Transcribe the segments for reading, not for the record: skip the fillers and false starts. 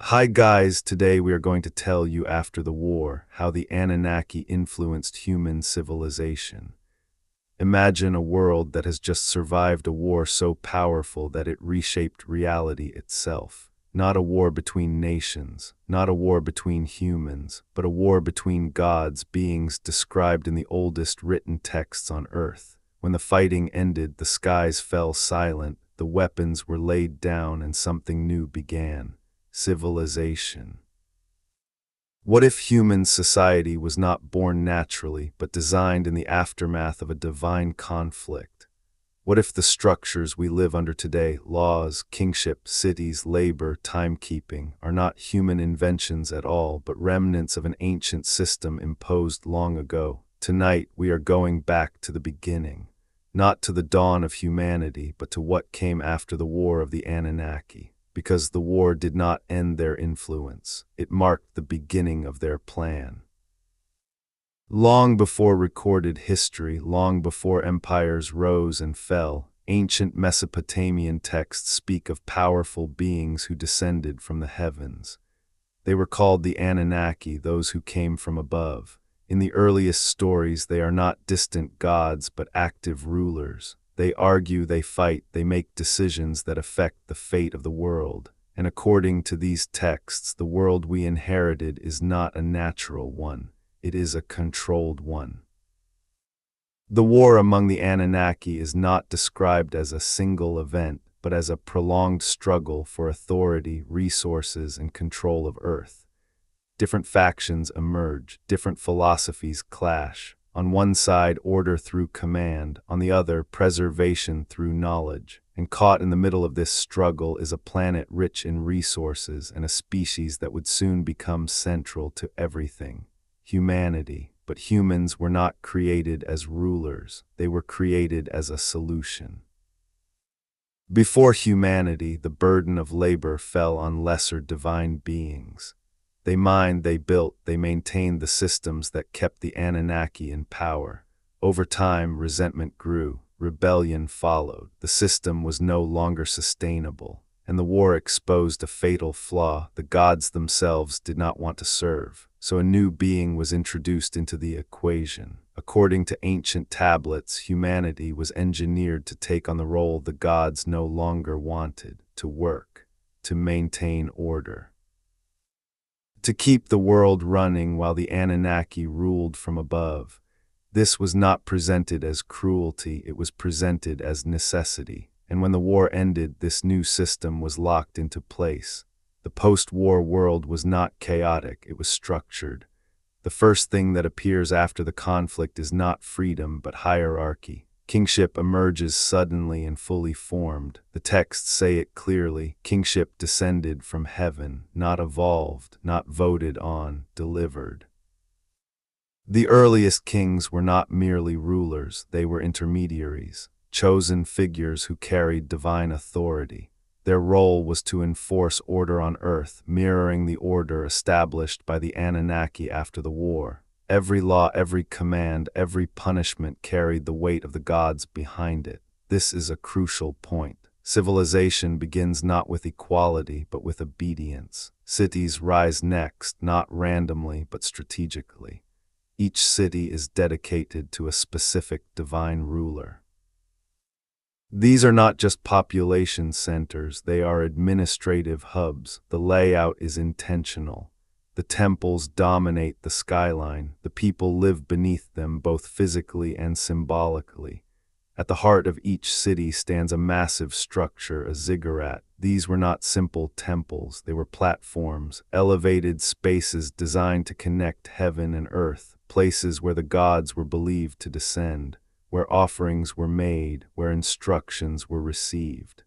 Hi guys, today we are going to tell you after the war how the Anunnaki influenced human civilization. Imagine a world that has just survived a war so powerful that it reshaped reality itself. Not a war between nations, not a war between humans, but a war between gods, beings described in the oldest written texts on Earth. When the fighting ended, the skies fell silent, the weapons were laid down, and something new began. Civilization. What if human society was not born naturally, but designed in the aftermath of a divine conflict? What if the structures we live under today, laws, kingship, cities, labor, timekeeping, are not human inventions at all, but remnants of an ancient system imposed long ago? Tonight, we are going back to the beginning, not to the dawn of humanity, but to what came after the war of the Anunnaki. Because the war did not end their influence, it marked the beginning of their plan. Long before recorded history, long before empires rose and fell, ancient Mesopotamian texts speak of powerful beings who descended from the heavens. They were called the Anunnaki, those who came from above. In the earliest stories, they are not distant gods but active rulers. They argue, they fight, they make decisions that affect the fate of the world. And according to these texts, the world we inherited is not a natural one. It is a controlled one. The war among the Anunnaki is not described as a single event, but as a prolonged struggle for authority, resources, and control of Earth. Different factions emerge, different philosophies clash. On one side, order through command, on the other, preservation through knowledge. And caught in the middle of this struggle is a planet rich in resources and a species that would soon become central to everything: humanity. But humans were not created as rulers, they were created as a solution. Before humanity, the burden of labor fell on lesser divine beings. They mined, they built, they maintained the systems that kept the Anunnaki in power. Over time, resentment grew, rebellion followed. The system was no longer sustainable, and the war exposed a fatal flaw: the gods themselves did not want to serve. So a new being was introduced into the equation. According to ancient tablets, humanity was engineered to take on the role the gods no longer wanted: to work, to maintain order, to keep the world running while the Anunnaki ruled from above. This was not presented as cruelty, it was presented as necessity. And when the war ended, this new system was locked into place. The post-war world was not chaotic, it was structured. The first thing that appears after the conflict is not freedom, but hierarchy. Kingship emerges suddenly and fully formed. The texts say it clearly: kingship descended from heaven, not evolved, not voted on, delivered. The earliest kings were not merely rulers, they were intermediaries, chosen figures who carried divine authority. Their role was to enforce order on Earth, mirroring the order established by the Anunnaki after the war. Every law, every command, every punishment carried the weight of the gods behind it. This is a crucial point. Civilization begins not with equality, but with obedience. Cities rise next, not randomly, but strategically. Each city is dedicated to a specific divine ruler. These are not just population centers, they are administrative hubs. The layout is intentional. The temples dominate the skyline. The people live beneath them, both physically and symbolically. At the heart of each city stands a massive structure, a ziggurat. These were not simple temples, they were platforms, elevated spaces designed to connect heaven and earth, places where the gods were believed to descend, where offerings were made, where instructions were received.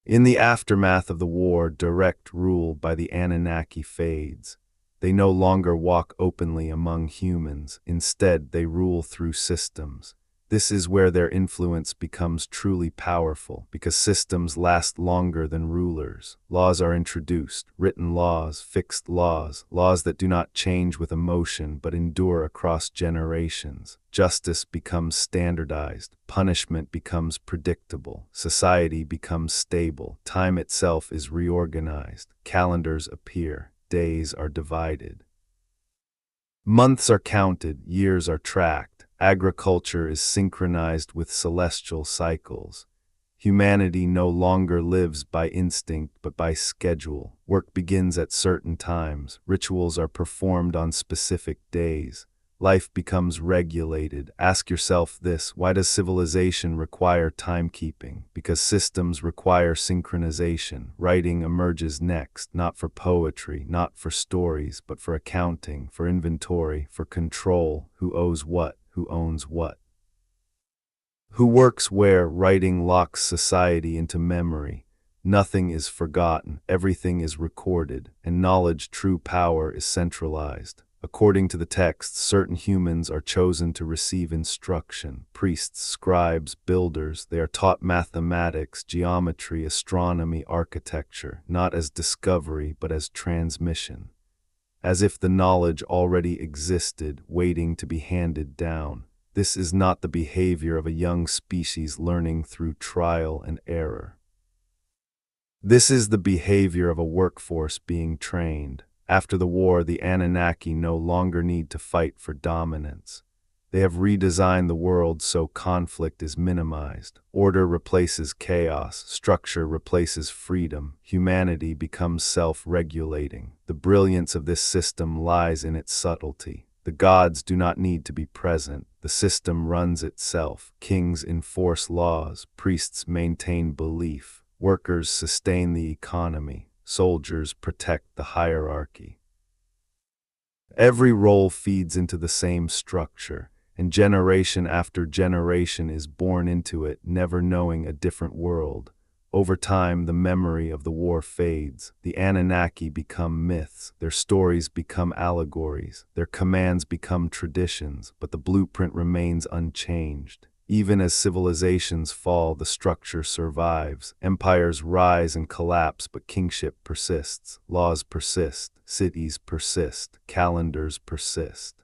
In the aftermath of the war, direct rule by the Anunnaki fades. They no longer walk openly among humans. Instead, they rule through systems. This is where their influence becomes truly powerful, because systems last longer than rulers. Laws are introduced, written laws, fixed laws, laws that do not change with emotion but endure across generations. Justice becomes standardized, punishment becomes predictable, society becomes stable, time itself is reorganized, calendars appear, days are divided. Months are counted, years are tracked, agriculture is synchronized with celestial cycles. Humanity no longer lives by instinct but by schedule. Work begins at certain times, rituals are performed on specific days. Life becomes regulated. Ask yourself this: why does civilization require timekeeping? Because systems require synchronization. Writing emerges next, not for poetry, not for stories, but for accounting, for inventory, for control. Who owes what? Who owns what? Who works where? Writing locks society into memory. Nothing is forgotten, everything is recorded, and knowledge, true power, is centralized. According to the text, certain humans are chosen to receive instruction. Priests, scribes, builders, they are taught mathematics, geometry, astronomy, architecture, not as discovery but as transmission. As if the knowledge already existed, waiting to be handed down. This is not the behavior of a young species learning through trial and error. This is the behavior of a workforce being trained. After the war, the Anunnaki no longer need to fight for dominance. They have redesigned the world so conflict is minimized. Order replaces chaos, structure replaces freedom, humanity becomes self-regulating. The brilliance of this system lies in its subtlety. The gods do not need to be present. The system runs itself. Kings enforce laws, priests maintain belief, workers sustain the economy, soldiers protect the hierarchy. Every role feeds into the same structure, and generation after generation is born into it, never knowing a different world. Over time, the memory of the war fades. The Anunnaki become myths, their stories become allegories, their commands become traditions, but the blueprint remains unchanged. Even as civilizations fall, the structure survives. Empires rise and collapse, but kingship persists. Laws persist, cities persist, calendars persist.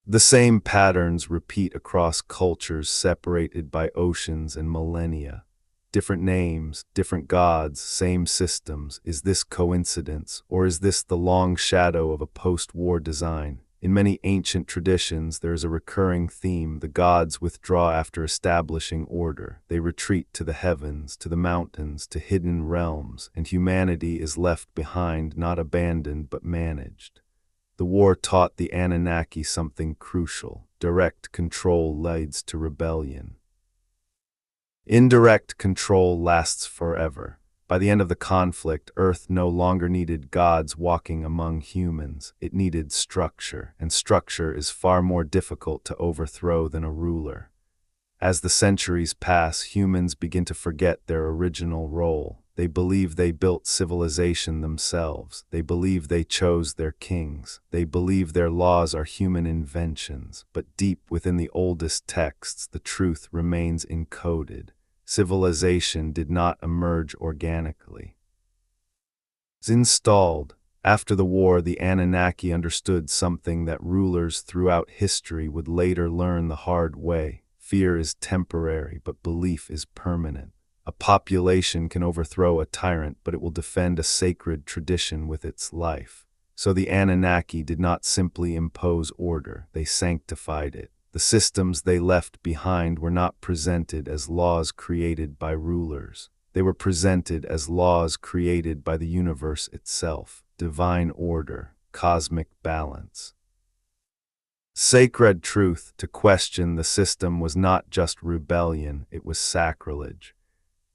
The same patterns repeat across cultures separated by oceans and millennia. Different names, different gods, same systems. Is this coincidence, or is this the long shadow of a post-war design? In many ancient traditions, there is a recurring theme. The gods withdraw after establishing order. They retreat to the heavens, to the mountains, to hidden realms, and humanity is left behind, not abandoned but managed. The war taught the Anunnaki something crucial. Direct control leads to rebellion. Indirect control lasts forever. By the end of the conflict, Earth no longer needed gods walking among humans. It needed structure, and structure is far more difficult to overthrow than a ruler. As the centuries pass, humans begin to forget their original role. They believe they built civilization themselves. They believe they chose their kings. They believe their laws are human inventions. But deep within the oldest texts, the truth remains encoded. Civilization did not emerge organically. It's installed. After the war, the Anunnaki understood something that rulers throughout history would later learn the hard way. Fear is temporary, but belief is permanent. A population can overthrow a tyrant, but it will defend a sacred tradition with its life. So the Anunnaki did not simply impose order, they sanctified it. The systems they left behind were not presented as laws created by rulers. They were presented as laws created by the universe itself, divine order, cosmic balance. Sacred truth. To question the system was not just rebellion, it was sacrilege.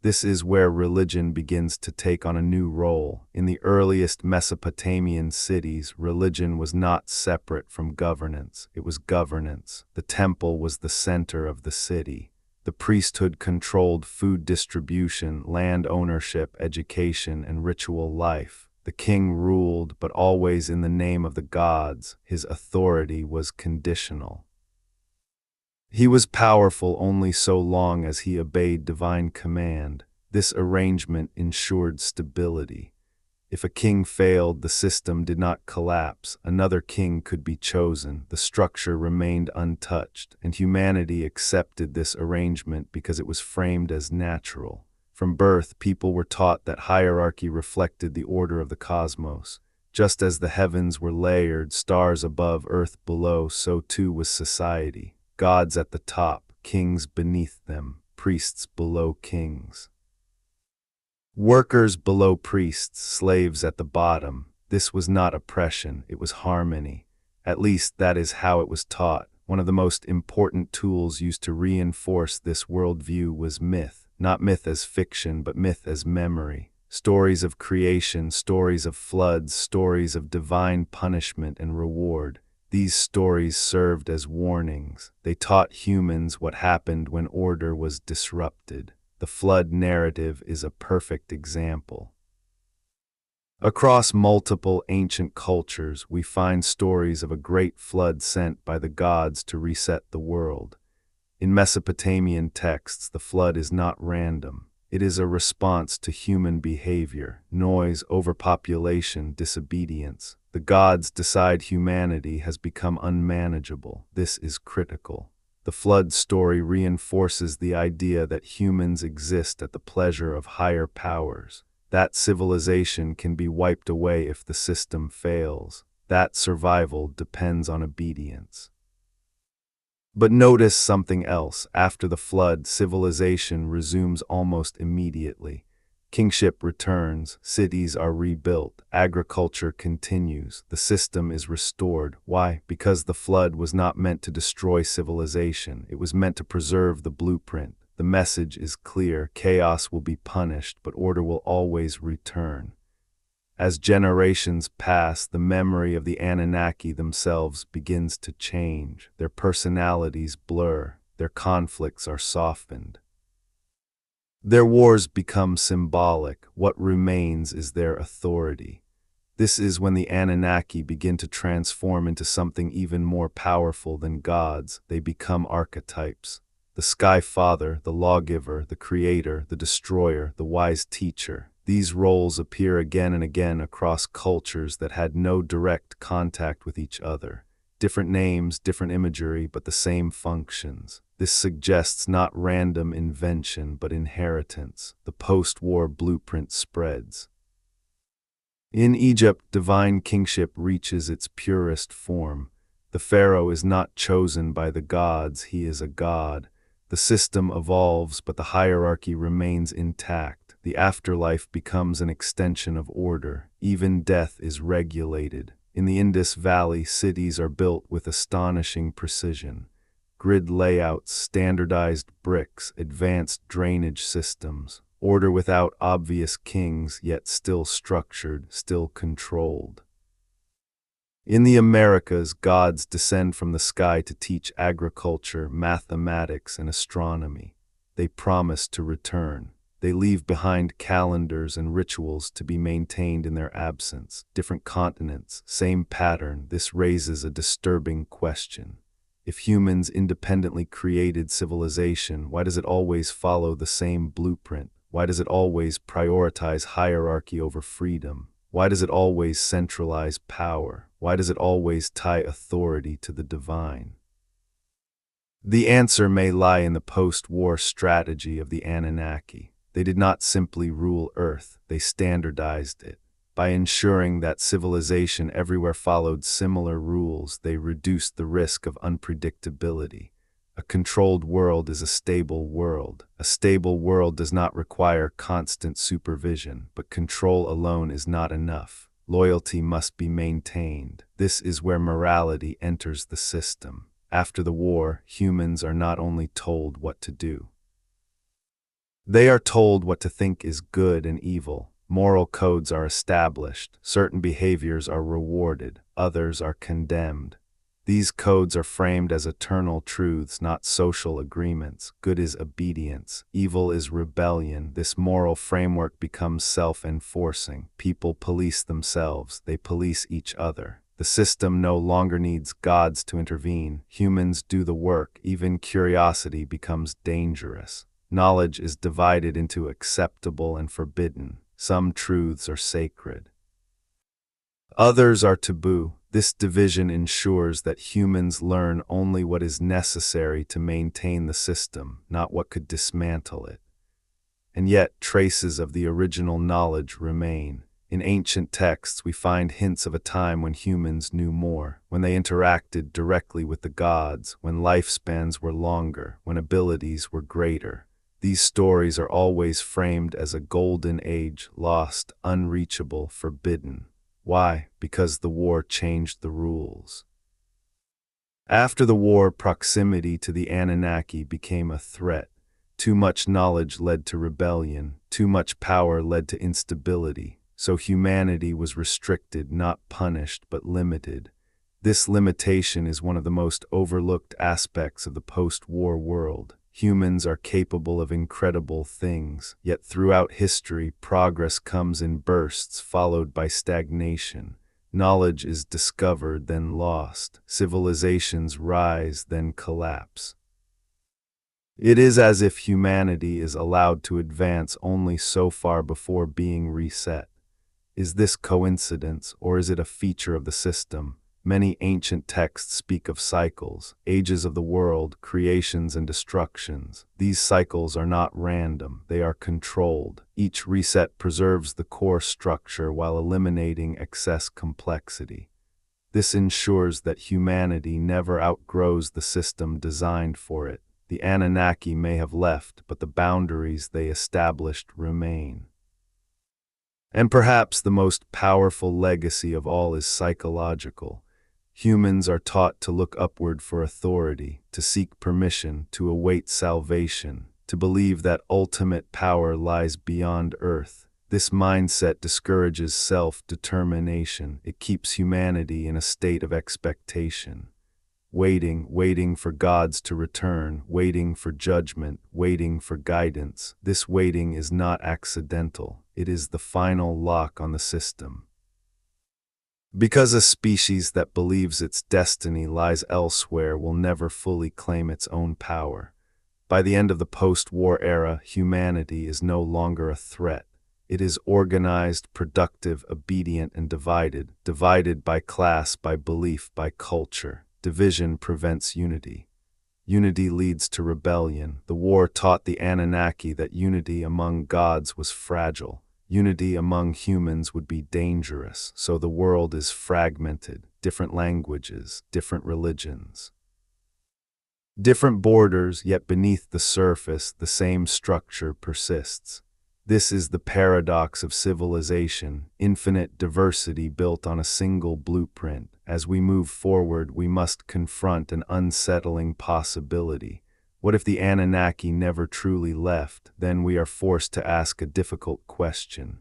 This is where religion begins to take on a new role. In the earliest Mesopotamian cities, religion was not separate from governance, it was governance. The temple was the center of the city. The priesthood controlled food distribution, land ownership, education, and ritual life. The king ruled, but always in the name of the gods. His authority was conditional. He was powerful only so long as he obeyed divine command. This arrangement ensured stability. If a king failed, the system did not collapse. Another king could be chosen. The structure remained untouched, and humanity accepted this arrangement because it was framed as natural. From birth, people were taught that hierarchy reflected the order of the cosmos. Just as the heavens were layered, stars above, earth below, so too was society. Gods at the top, kings beneath them, priests below kings. Workers below priests, slaves at the bottom. This was not oppression, it was harmony. At least that is how it was taught. One of the most important tools used to reinforce this worldview was myth. Not myth as fiction, but myth as memory. Stories of creation, stories of floods, stories of divine punishment and reward. These stories served as warnings. They taught humans what happened when order was disrupted. The flood narrative is a perfect example. Across multiple ancient cultures, we find stories of a great flood sent by the gods to reset the world. In Mesopotamian texts, the flood is not random. It is a response to human behavior, noise, overpopulation, disobedience. The gods decide humanity has become unmanageable. This is critical. The flood story reinforces the idea that humans exist at the pleasure of higher powers. That civilization can be wiped away if the system fails. That survival depends on obedience. But notice something else. After the flood, civilization resumes almost immediately. Kingship returns, cities are rebuilt, agriculture continues, the system is restored. Why? Because the flood was not meant to destroy civilization, it was meant to preserve the blueprint. The message is clear: chaos will be punished, but order will always return. As generations pass, the memory of the Anunnaki themselves begins to change. Their personalities blur, their conflicts are softened. Their wars become symbolic. What remains is their authority. This is when the Anunnaki begin to transform into something even more powerful than gods. They become archetypes. The Sky Father, the lawgiver, the creator, the destroyer, the wise teacher. These roles appear again and again across cultures that had no direct contact with each other. Different names, different imagery, but the same functions. This suggests not random invention, but inheritance. The post-war blueprint spreads. In Egypt, divine kingship reaches its purest form. The pharaoh is not chosen by the gods, he is a god. The system evolves, but the hierarchy remains intact. The afterlife becomes an extension of order. Even death is regulated. In the Indus Valley, cities are built with astonishing precision. Grid layouts, standardized bricks, advanced drainage systems. Order without obvious kings, yet still structured, still controlled. In the Americas, gods descend from the sky to teach agriculture, mathematics, and astronomy. They promise to return. They leave behind calendars and rituals to be maintained in their absence. Different continents, same pattern. This raises a disturbing question. If humans independently created civilization, why does it always follow the same blueprint? Why does it always prioritize hierarchy over freedom? Why does it always centralize power? Why does it always tie authority to the divine? The answer may lie in the post-war strategy of the Anunnaki. They did not simply rule Earth, they standardized it. By ensuring that civilization everywhere followed similar rules, they reduced the risk of unpredictability. A controlled world is a stable world. A stable world does not require constant supervision, but control alone is not enough. Loyalty must be maintained. This is where morality enters the system. After the war, humans are not only told what to do. They are told what to think is good and evil. Moral codes are established. Certain behaviors are rewarded. Others are condemned. These codes are framed as eternal truths, not social agreements. Good is obedience. Evil is rebellion. This moral framework becomes self-enforcing. People police themselves. They police each other. The system no longer needs gods to intervene. Humans do the work. Even curiosity becomes dangerous. Knowledge is divided into acceptable and forbidden. Some truths are sacred. Others are taboo. This division ensures that humans learn only what is necessary to maintain the system, not what could dismantle it. And yet, traces of the original knowledge remain. In ancient texts, we find hints of a time when humans knew more, when they interacted directly with the gods, when lifespans were longer, when abilities were greater. These stories are always framed as a golden age, lost, unreachable, forbidden. Why? Because the war changed the rules. After the war, proximity to the Anunnaki became a threat. Too much knowledge led to rebellion. Too much power led to instability. So humanity was restricted, not punished, but limited. This limitation is one of the most overlooked aspects of the post-war world. Humans are capable of incredible things, yet throughout history, progress comes in bursts followed by stagnation. Knowledge is discovered, then lost. Civilizations rise, then collapse. It is as if humanity is allowed to advance only so far before being reset. Is this coincidence, or is it a feature of the system? Many ancient texts speak of cycles, ages of the world, creations and destructions. These cycles are not random, they are controlled. Each reset preserves the core structure while eliminating excess complexity. This ensures that humanity never outgrows the system designed for it. The Anunnaki may have left, but the boundaries they established remain. And perhaps the most powerful legacy of all is psychological. Humans are taught to look upward for authority, to seek permission, to await salvation, to believe that ultimate power lies beyond earth. This mindset discourages self-determination. It keeps humanity in a state of expectation. Waiting for gods to return, waiting for judgment, waiting for guidance. This waiting is not accidental. It is the final lock on the system. Because a species that believes its destiny lies elsewhere will never fully claim its own power. By the end of the post-war era, humanity is no longer a threat. It is organized, productive, obedient, and divided by class, by belief, by culture. Division prevents unity. Unity leads to rebellion. The war taught the Anunnaki that unity among gods was fragile. Unity among humans would be dangerous, so the world is fragmented, different languages, different religions. Different borders, yet beneath the surface, the same structure persists. This is the paradox of civilization, infinite diversity built on a single blueprint. As we move forward, we must confront an unsettling possibility. What if the Anunnaki never truly left? Then we are forced to ask a difficult question.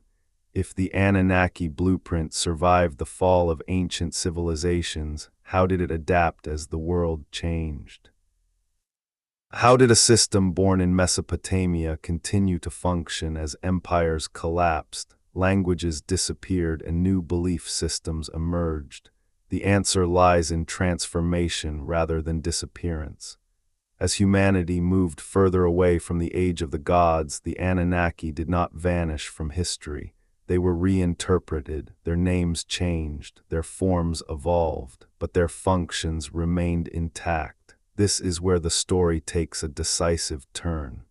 If the Anunnaki blueprint survived the fall of ancient civilizations, how did it adapt as the world changed? How did a system born in Mesopotamia continue to function as empires collapsed, languages disappeared, and new belief systems emerged? The answer lies in transformation rather than disappearance. As humanity moved further away from the age of the gods, the Anunnaki did not vanish from history. They were reinterpreted, their names changed, their forms evolved, but their functions remained intact. This is where the story takes a decisive turn.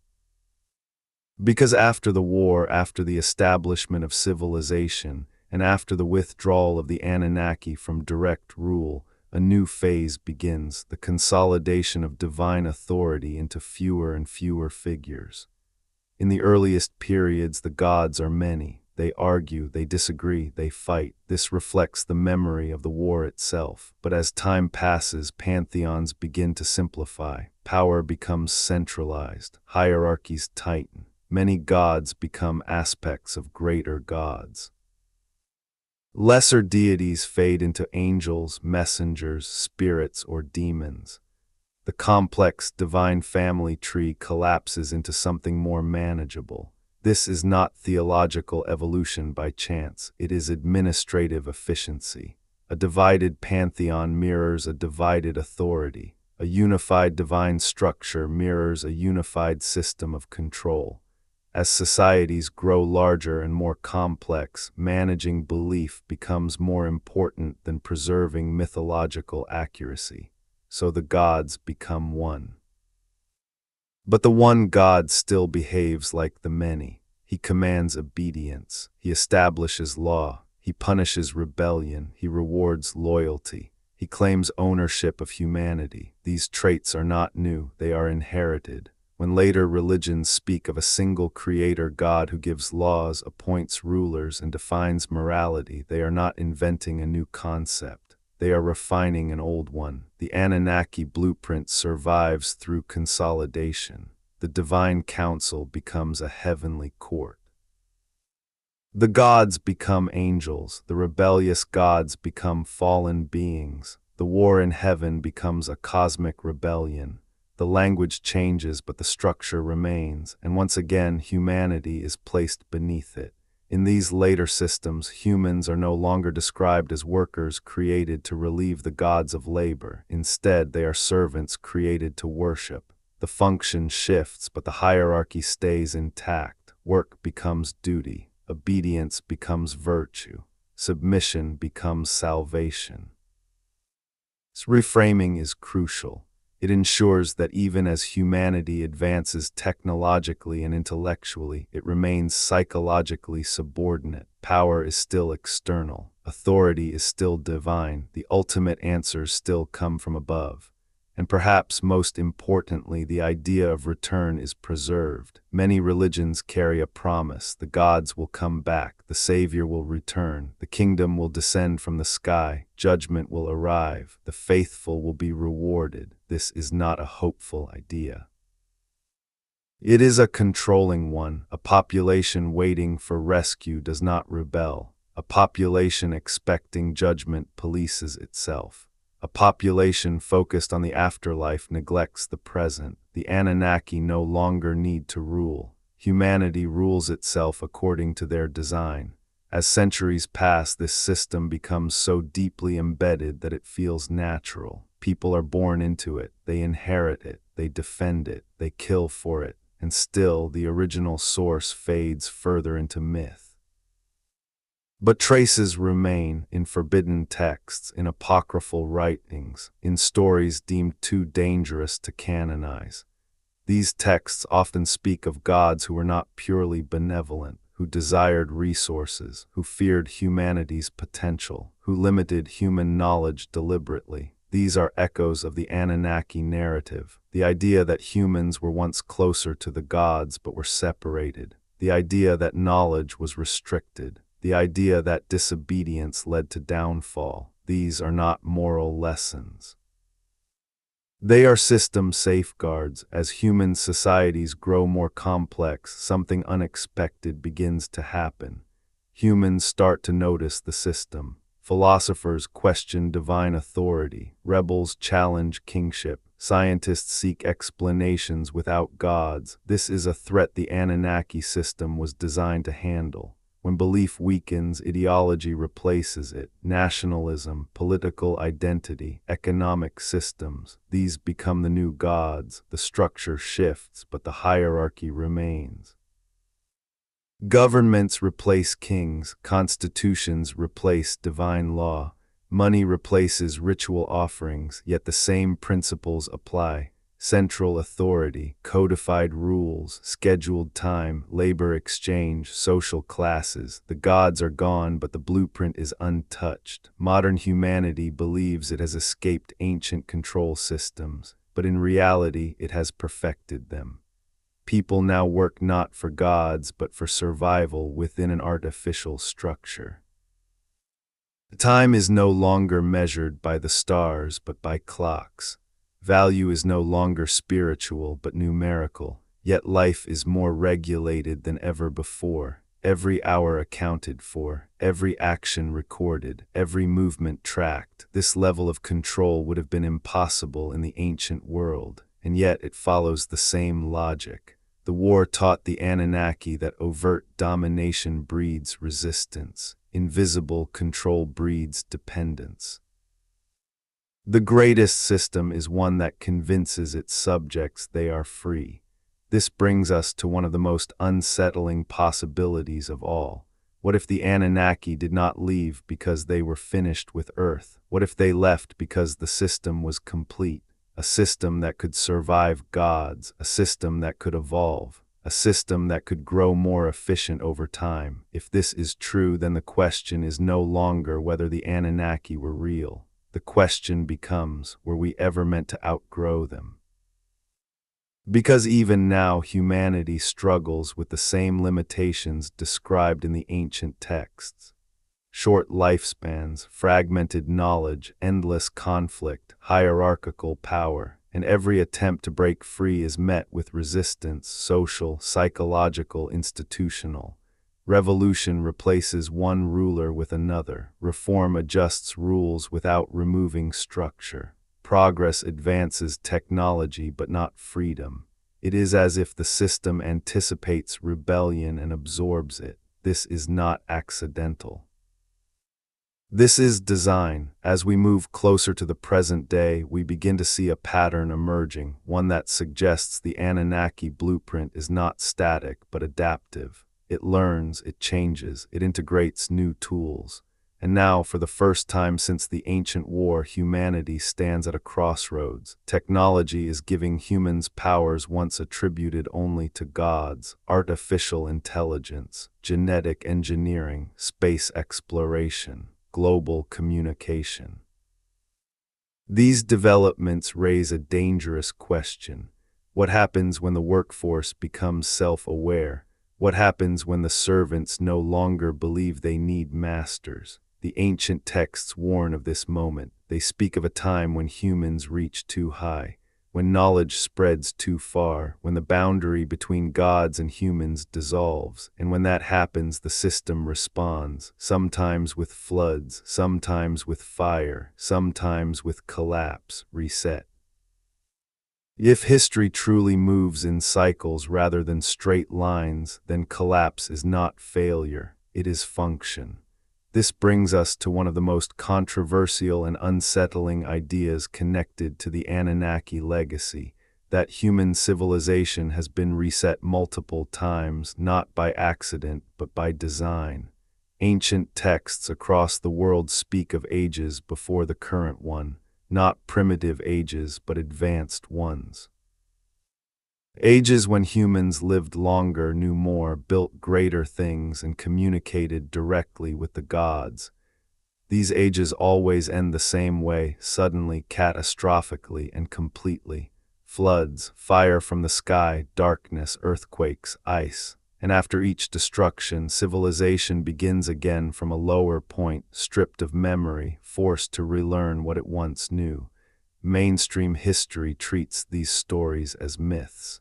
Because after the war, after the establishment of civilization, and after the withdrawal of the Anunnaki from direct rule, a new phase begins, the consolidation of divine authority into fewer and fewer figures. In the earliest periods, the gods are many. They argue, they disagree, they fight. This reflects the memory of the war itself. But as time passes, pantheons begin to simplify. Power becomes centralized. Hierarchies tighten. Many gods become aspects of greater gods. Lesser deities fade into angels, messengers, spirits, or demons. The complex divine family tree collapses into something more manageable. This is not theological evolution by chance, it is administrative efficiency. A divided pantheon mirrors a divided authority. A unified divine structure mirrors a unified system of control. As societies grow larger and more complex, managing belief becomes more important than preserving mythological accuracy. So the gods become one. But the one God still behaves like the many. He commands obedience. He establishes law. He punishes rebellion. He rewards loyalty. He claims ownership of humanity. These traits are not new. They are inherited. When later religions speak of a single creator God who gives laws, appoints rulers, and defines morality, they are not inventing a new concept. They are refining an old one. The Anunnaki blueprint survives through consolidation. The divine council becomes a heavenly court. The gods become angels. The rebellious gods become fallen beings. The war in heaven becomes a cosmic rebellion. The language changes, but the structure remains, and once again humanity is placed beneath it. In these later systems, humans are no longer described as workers created to relieve the gods of labor. Instead, they are servants created to worship. The function shifts, but the hierarchy stays intact. Work becomes duty. Obedience becomes virtue. Submission becomes salvation. This reframing is crucial. It ensures that even as humanity advances technologically and intellectually, it remains psychologically subordinate. Power is still external. Authority is still divine. The ultimate answers still come from above. And perhaps most importantly, the idea of return is preserved. Many religions carry a promise. The gods will come back. The Savior will return. The kingdom will descend from the sky. Judgment will arrive. The faithful will be rewarded. This is not a hopeful idea. It is a controlling one. A population waiting for rescue does not rebel. A population expecting judgment polices itself. A population focused on the afterlife neglects the present. The Anunnaki no longer need to rule. Humanity rules itself according to their design. As centuries pass, this system becomes so deeply embedded that it feels natural. People are born into it. They inherit it. They defend it. They kill for it. And still, the original source fades further into myth. But traces remain in forbidden texts, in apocryphal writings, in stories deemed too dangerous to canonize. These texts often speak of gods who were not purely benevolent, who desired resources, who feared humanity's potential, who limited human knowledge deliberately. These are echoes of the Anunnaki narrative, the idea that humans were once closer to the gods but were separated, the idea that knowledge was restricted, the idea that disobedience led to downfall. These are not moral lessons. They are system safeguards. As human societies grow more complex, something unexpected begins to happen. Humans start to notice the system. Philosophers question divine authority. Rebels challenge kingship. Scientists seek explanations without gods. This is a threat the Anunnaki system was designed to handle. When belief weakens, ideology replaces it. Nationalism, political identity, economic systems, these become the new gods. The structure shifts, but the hierarchy remains. Governments replace kings, constitutions replace divine law, money replaces ritual offerings, yet the same principles apply. Central authority, codified rules, scheduled time, labor exchange, social classes. The gods are gone, but the blueprint is untouched. Modern humanity believes it has escaped ancient control systems, but in reality, it has perfected them. People now work not for gods, but for survival within an artificial structure. Time is no longer measured by the stars, but by clocks. Value is no longer spiritual, but numerical. Yet life is more regulated than ever before. Every hour accounted for, every action recorded, every movement tracked. This level of control would have been impossible in the ancient world, and yet it follows the same logic. The war taught the Anunnaki that overt domination breeds resistance, invisible control breeds dependence. The greatest system is one that convinces its subjects they are free. This brings us to one of the most unsettling possibilities of all. What if the Anunnaki did not leave because they were finished with Earth? What if they left because the system was complete? A system that could survive gods, a system that could evolve, a system that could grow more efficient over time. If this is true, then the question is no longer whether the Anunnaki were real. The question becomes, were we ever meant to outgrow them? Because even now humanity struggles with the same limitations described in the ancient texts. Short lifespans, fragmented knowledge, endless conflict, hierarchical power, and every attempt to break free is met with resistance, social, psychological, institutional. Revolution replaces one ruler with another. Reform adjusts rules without removing structure. Progress advances technology but not freedom. It is as if the system anticipates rebellion and absorbs it. This is not accidental. This is design. As we move closer to the present day, we begin to see a pattern emerging, one that suggests the Anunnaki blueprint is not static but adaptive. It learns, it changes, it integrates new tools. And now, for the first time since the ancient war, humanity stands at a crossroads. Technology is giving humans powers once attributed only to gods: artificial intelligence, genetic engineering, space exploration, global communication. These developments raise a dangerous question. What happens when the workforce becomes self-aware? What happens when the servants no longer believe they need masters? The ancient texts warn of this moment. They speak of a time when humans reach too high, when knowledge spreads too far, when the boundary between gods and humans dissolves, and when that happens, the system responds, sometimes with floods, sometimes with fire, sometimes with collapse, reset. If history truly moves in cycles rather than straight lines, then collapse is not failure, it is function. This brings us to one of the most controversial and unsettling ideas connected to the Anunnaki legacy, that human civilization has been reset multiple times, not by accident but by design. Ancient texts across the world speak of ages before the current one, not primitive ages but advanced ones. Ages when humans lived longer, knew more, built greater things, and communicated directly with the gods. These ages always end the same way, suddenly, catastrophically, and completely. Floods, fire from the sky, darkness, earthquakes, ice. And after each destruction, civilization begins again from a lower point, stripped of memory, forced to relearn what it once knew. Mainstream history treats these stories as myths.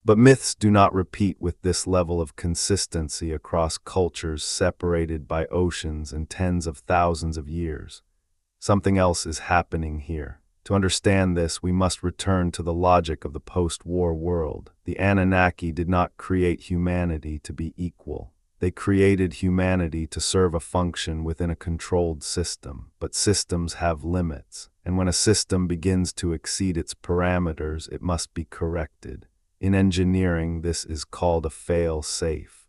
But myths do not repeat with this level of consistency across cultures separated by oceans and tens of thousands of years. Something else is happening here. To understand this, we must return to the logic of the post-war world. The Anunnaki did not create humanity to be equal. They created humanity to serve a function within a controlled system. But systems have limits, and when a system begins to exceed its parameters, it must be corrected. In engineering, this is called a fail-safe.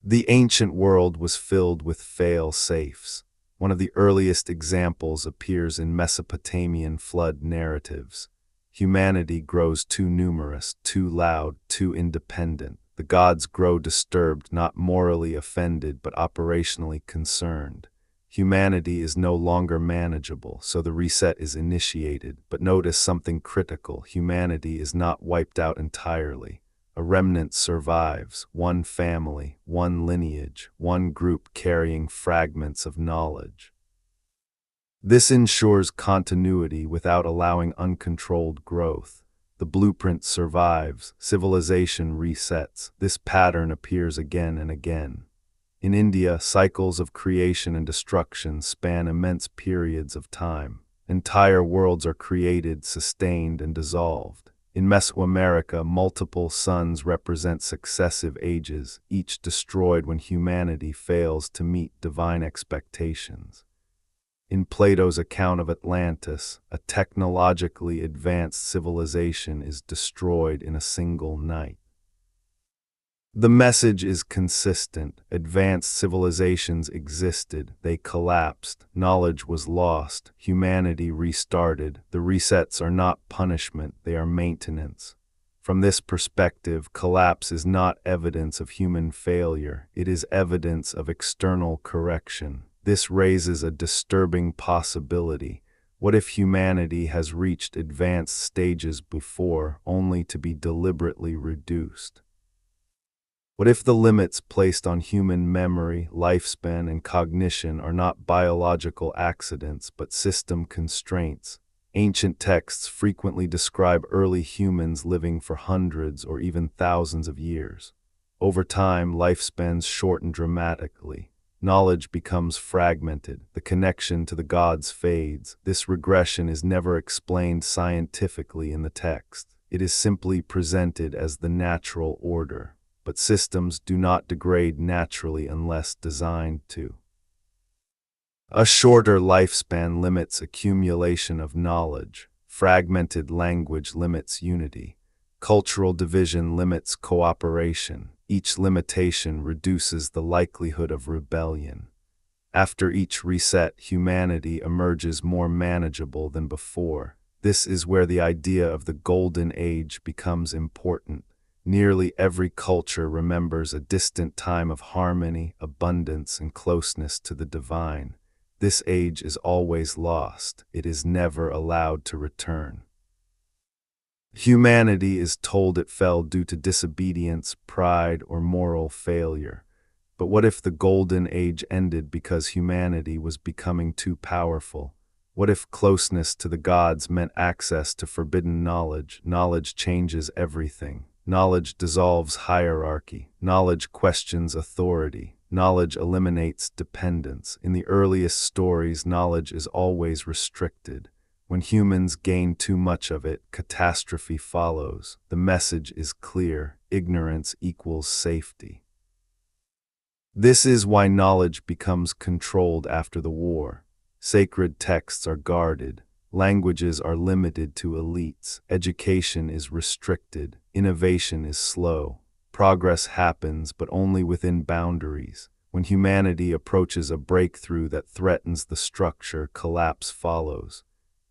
The ancient world was filled with fail-safes. One of the earliest examples appears in Mesopotamian flood narratives. Humanity grows too numerous, too loud, too independent. The gods grow disturbed, not morally offended, but operationally concerned. Humanity is no longer manageable, so the reset is initiated. But notice something critical: humanity is not wiped out entirely. A remnant survives, one family, one lineage, one group carrying fragments of knowledge. This ensures continuity without allowing uncontrolled growth. The blueprint survives, civilization resets. This pattern appears again and again. In India, cycles of creation and destruction span immense periods of time. Entire worlds are created, sustained, and dissolved. In Mesoamerica, multiple suns represent successive ages, each destroyed when humanity fails to meet divine expectations. In Plato's account of Atlantis, a technologically advanced civilization is destroyed in a single night. The message is consistent. Advanced civilizations existed, they collapsed, knowledge was lost, humanity restarted. The resets are not punishment, they are maintenance. From this perspective, collapse is not evidence of human failure, it is evidence of external correction. This raises a disturbing possibility. What if humanity has reached advanced stages before, only to be deliberately reduced? What if the limits placed on human memory, lifespan, and cognition are not biological accidents but system constraints? Ancient texts frequently describe early humans living for hundreds or even thousands of years. Over time, lifespans shorten dramatically. Knowledge becomes fragmented. The connection to the gods fades. This regression is never explained scientifically in the text. It is simply presented as the natural order. But systems do not degrade naturally unless designed to. A shorter lifespan limits accumulation of knowledge. Fragmented language limits unity. Cultural division limits cooperation. Each limitation reduces the likelihood of rebellion. After each reset, humanity emerges more manageable than before. This is where the idea of the Golden Age becomes important. Nearly every culture remembers a distant time of harmony, abundance, and closeness to the divine. This age is always lost. It is never allowed to return. Humanity is told it fell due to disobedience, pride, or moral failure. But what if the Golden Age ended because humanity was becoming too powerful? What if closeness to the gods meant access to forbidden knowledge? Knowledge changes everything. Knowledge dissolves hierarchy. Knowledge questions authority. Knowledge eliminates dependence. In the earliest stories, knowledge is always restricted. When humans gain too much of it, catastrophe follows. The message is clear: ignorance equals safety. This is why knowledge becomes controlled after the war. Sacred texts are guarded. Languages are limited to elites. Education is restricted. Innovation is slow. Progress happens, but only within boundaries. When humanity approaches a breakthrough that threatens the structure, collapse follows.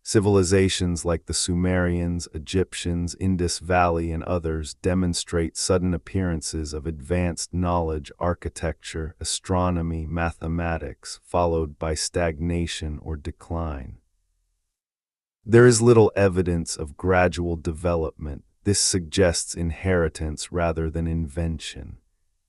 Civilizations like the Sumerians, Egyptians, Indus Valley, and others demonstrate sudden appearances of advanced knowledge, architecture, astronomy, mathematics, followed by stagnation or decline. There is little evidence of gradual development. This suggests inheritance rather than invention.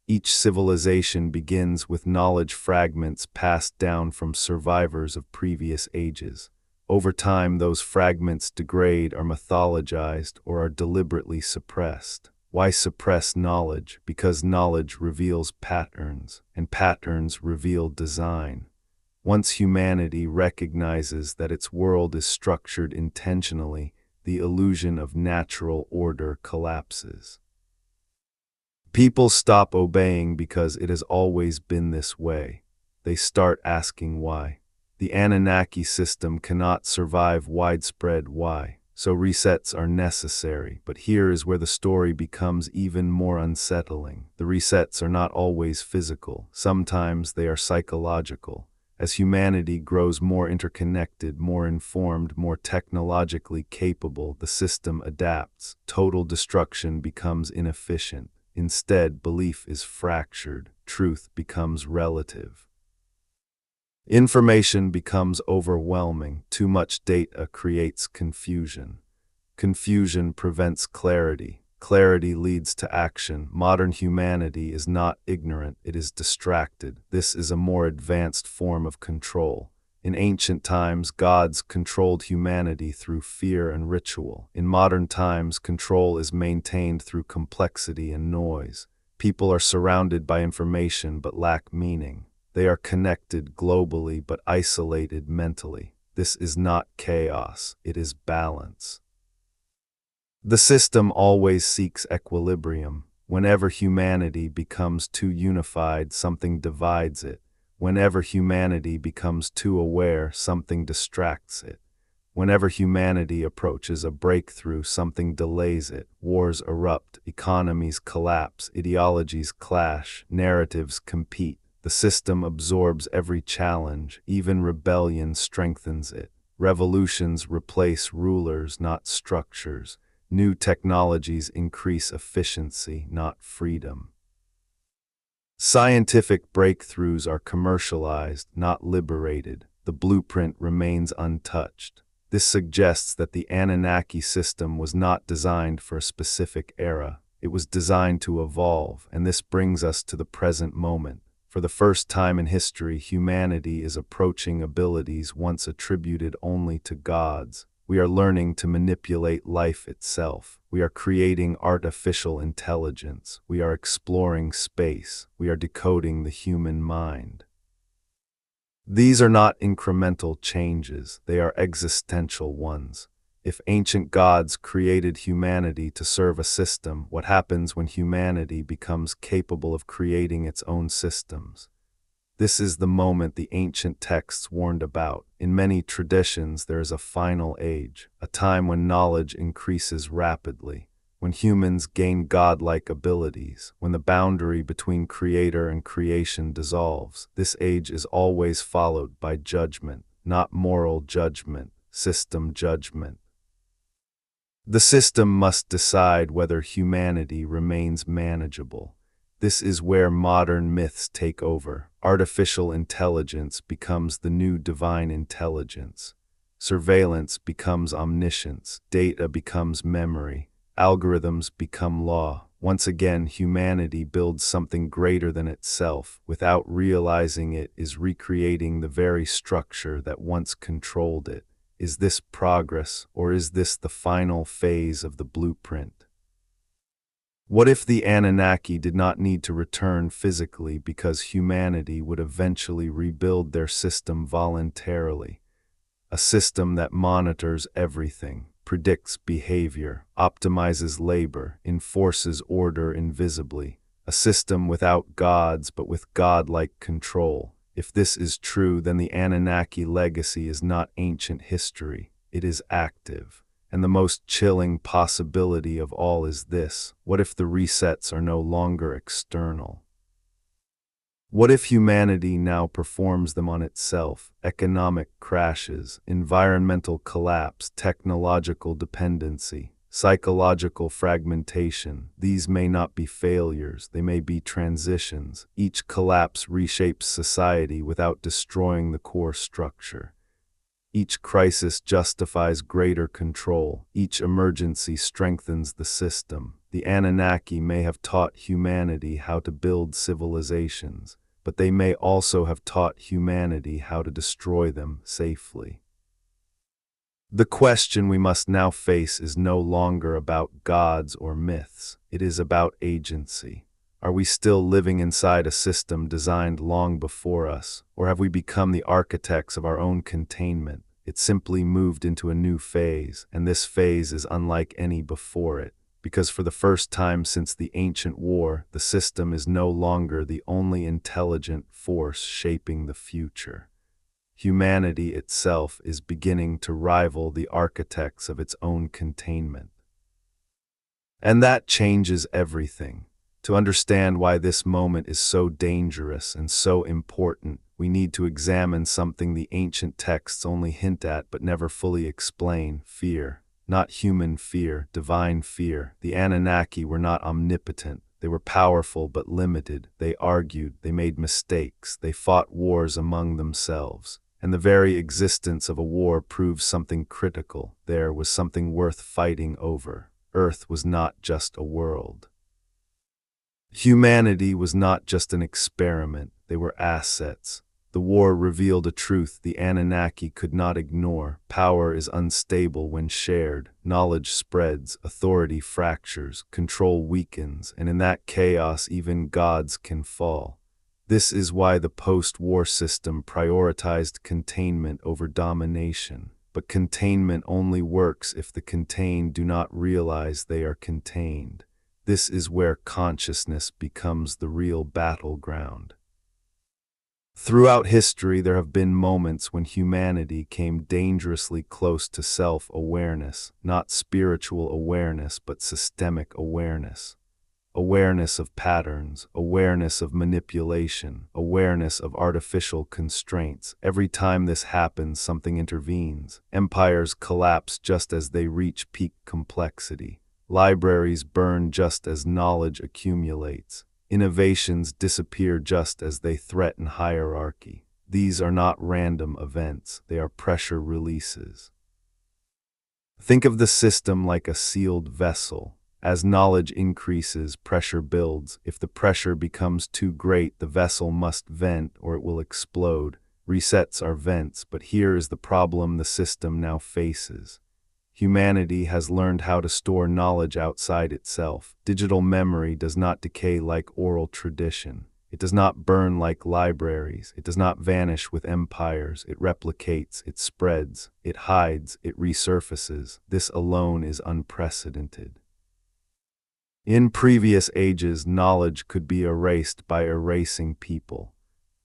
Each civilization begins with knowledge fragments passed down from survivors of previous ages. Over time, those fragments degrade, are mythologized, or are deliberately suppressed. Why suppress knowledge? Because knowledge reveals patterns, and patterns reveal design. Once humanity recognizes that its world is structured intentionally, the illusion of natural order collapses. People stop obeying because it has always been this way. They start asking why. The Anunnaki system cannot survive widespread why, so resets are necessary. But here is where the story becomes even more unsettling. The resets are not always physical. Sometimes they are psychological. As humanity grows more interconnected, more informed, more technologically capable, the system adapts. Total destruction becomes inefficient. Instead, belief is fractured. Truth becomes relative. Information becomes overwhelming. Too much data creates confusion. Confusion prevents clarity. Clarity leads to action. Modern humanity is not ignorant, it is distracted. This is a more advanced form of control. In ancient times, gods controlled humanity through fear and ritual. In modern times, control is maintained through complexity and noise. People are surrounded by information but lack meaning. They are connected globally but isolated mentally. This is not chaos, it is balance. The system always seeks equilibrium. Whenever humanity becomes too unified, something divides it. Whenever humanity becomes too aware, something distracts it. Whenever humanity approaches a breakthrough, something delays it. Wars erupt, economies collapse, ideologies clash, narratives compete. The system absorbs every challenge, even rebellion strengthens it. Revolutions replace rulers, not structures. New technologies increase efficiency, not freedom. Scientific breakthroughs are commercialized, not liberated. The blueprint remains untouched. This suggests that the Anunnaki system was not designed for a specific era. It was designed to evolve, and this brings us to the present moment. For the first time in history, humanity is approaching abilities once attributed only to gods. We are learning to manipulate life itself. We are creating artificial intelligence. We are exploring space. We are decoding the human mind. These are not incremental changes, they are existential ones. If ancient gods created humanity to serve a system, what happens when humanity becomes capable of creating its own systems? This is the moment the ancient texts warned about. In many traditions, there is a final age, a time when knowledge increases rapidly, when humans gain godlike abilities, when the boundary between creator and creation dissolves. This age is always followed by judgment, not moral judgment, system judgment. The system must decide whether humanity remains manageable. This is where modern myths take over. Artificial intelligence becomes the new divine intelligence. Surveillance becomes omniscience. Data becomes memory. Algorithms become law. Once again, humanity builds something greater than itself. Without realizing it, is recreating the very structure that once controlled it. Is this progress, or is this the final phase of the blueprint? What if the Anunnaki did not need to return physically because humanity would eventually rebuild their system voluntarily? A system that monitors everything, predicts behavior, optimizes labor, enforces order invisibly. A system without gods but with godlike control. If this is true, then the Anunnaki legacy is not ancient history, it is active. And the most chilling possibility of all is this: what if the resets are no longer external? What if humanity now performs them on itself? Economic crashes, environmental collapse, technological dependency, psychological fragmentation. These may not be failures, they may be transitions. Each collapse reshapes society without destroying the core structure. Each crisis justifies greater control. Each emergency strengthens the system. The Anunnaki may have taught humanity how to build civilizations, but they may also have taught humanity how to destroy them safely. The question we must now face is no longer about gods or myths. It is about agency. Are we still living inside a system designed long before us, or have we become the architects of our own containment? It simply moved into a new phase, and this phase is unlike any before it, because for the first time since the ancient war, the system is no longer the only intelligent force shaping the future. Humanity itself is beginning to rival the architects of its own containment. And that changes everything. To understand why this moment is so dangerous and so important, we need to examine something the ancient texts only hint at but never fully explain: fear. Not human fear, divine fear. The Anunnaki were not omnipotent. They were powerful but limited. They argued, they made mistakes, they fought wars among themselves. And the very existence of a war proves something critical. There was something worth fighting over. Earth was not just a world. Humanity was not just an experiment, they were assets. The war revealed a truth the Anunnaki could not ignore. Power is unstable when shared. Knowledge spreads, authority fractures, control weakens, and in that chaos even gods can fall. This is why the post-war system prioritized containment over domination. but containment only works if the contained do not realize they are contained. This is where consciousness becomes the real battleground. Throughout history, there have been moments when humanity came dangerously close to self-awareness, not spiritual awareness, but systemic awareness. Awareness of patterns, awareness of manipulation, awareness of artificial constraints. Every time this happens, something intervenes. Empires collapse just as they reach peak complexity. Libraries burn just as knowledge accumulates. Innovations disappear just as they threaten hierarchy. These are not random events, they are pressure releases. Think of the system like a sealed vessel. As knowledge increases, pressure builds. If the pressure becomes too great, the vessel must vent or it will explode. Resets are vents, but here is the problem the system now faces. Humanity has learned how to store knowledge outside itself. Digital memory does not decay like oral tradition. It does not burn like libraries. It does not vanish with empires. It replicates, it spreads, it hides, it resurfaces. This alone is unprecedented. In previous ages, knowledge could be erased by erasing people.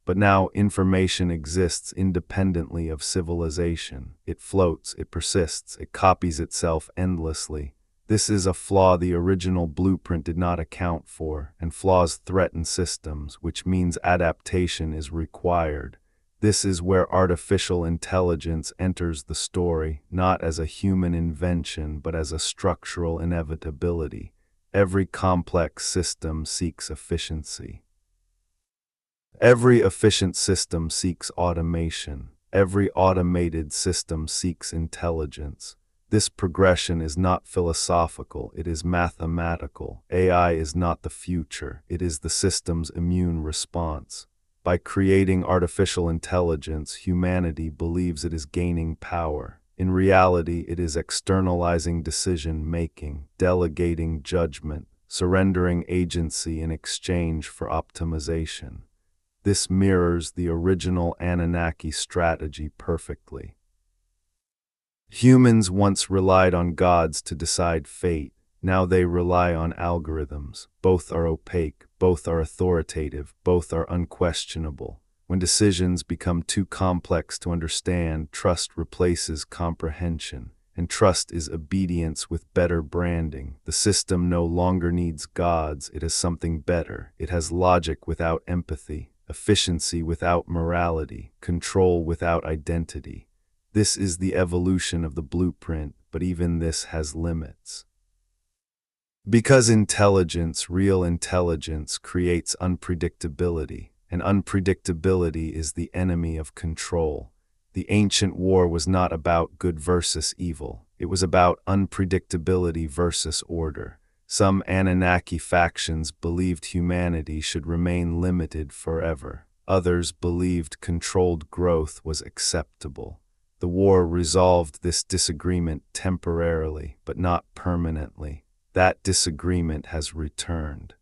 But now information exists independently of civilization. It floats, it persists, it copies itself endlessly. This is a flaw the original blueprint did not account for, and flaws threaten systems, which means adaptation is required. This is where artificial intelligence enters the story, not as a human invention, but as a structural inevitability. Every complex system seeks efficiency. Every efficient system seeks automation. Every automated system seeks intelligence. This progression is not philosophical, it is mathematical. AI is not the future, it is the system's immune response. By creating artificial intelligence, humanity believes it is gaining power. In reality, it is externalizing decision-making, delegating judgment, surrendering agency in exchange for optimization. This mirrors the original Anunnaki strategy perfectly. Humans once relied on gods to decide fate. Now they rely on algorithms. Both are opaque, both are authoritative, both are unquestionable. When decisions become too complex to understand, trust replaces comprehension, and trust is obedience with better branding. The system no longer needs gods, it has something better. It has logic without empathy, efficiency without morality, control without identity. This is the evolution of the blueprint, but even this has limits. Because intelligence, real intelligence, creates unpredictability. And unpredictability is the enemy of control. The ancient war was not about good versus evil. It was about unpredictability versus order. Some Anunnaki factions believed humanity should remain limited forever. Others believed controlled growth was acceptable. The war resolved this disagreement temporarily, but not permanently. That disagreement has returned.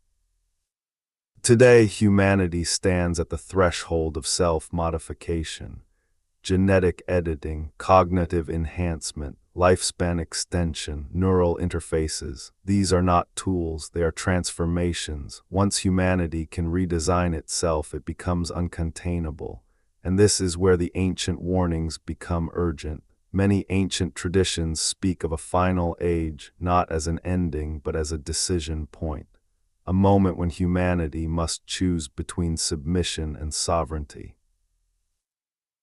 Today, humanity stands at the threshold of self-modification. Genetic editing, cognitive enhancement, lifespan extension, neural interfaces. These are not tools, they are transformations. Once humanity can redesign itself, it becomes uncontainable. And this is where the ancient warnings become urgent. Many ancient traditions speak of a final age, not as an ending, but as a decision point. A moment when humanity must choose between submission and sovereignty.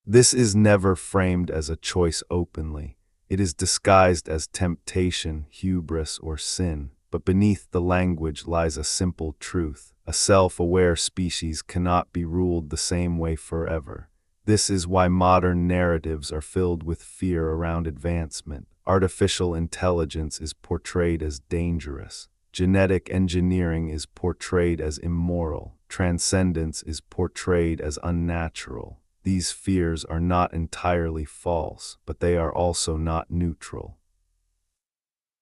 This is never framed as a choice openly. It is disguised as temptation, hubris, or sin. But beneath the language lies a simple truth. A self-aware species cannot be ruled the same way forever. This is why modern narratives are filled with fear around advancement. Artificial intelligence is portrayed as dangerous. Genetic engineering is portrayed as immoral. Transcendence is portrayed as unnatural. These fears are not entirely false, but they are also not neutral.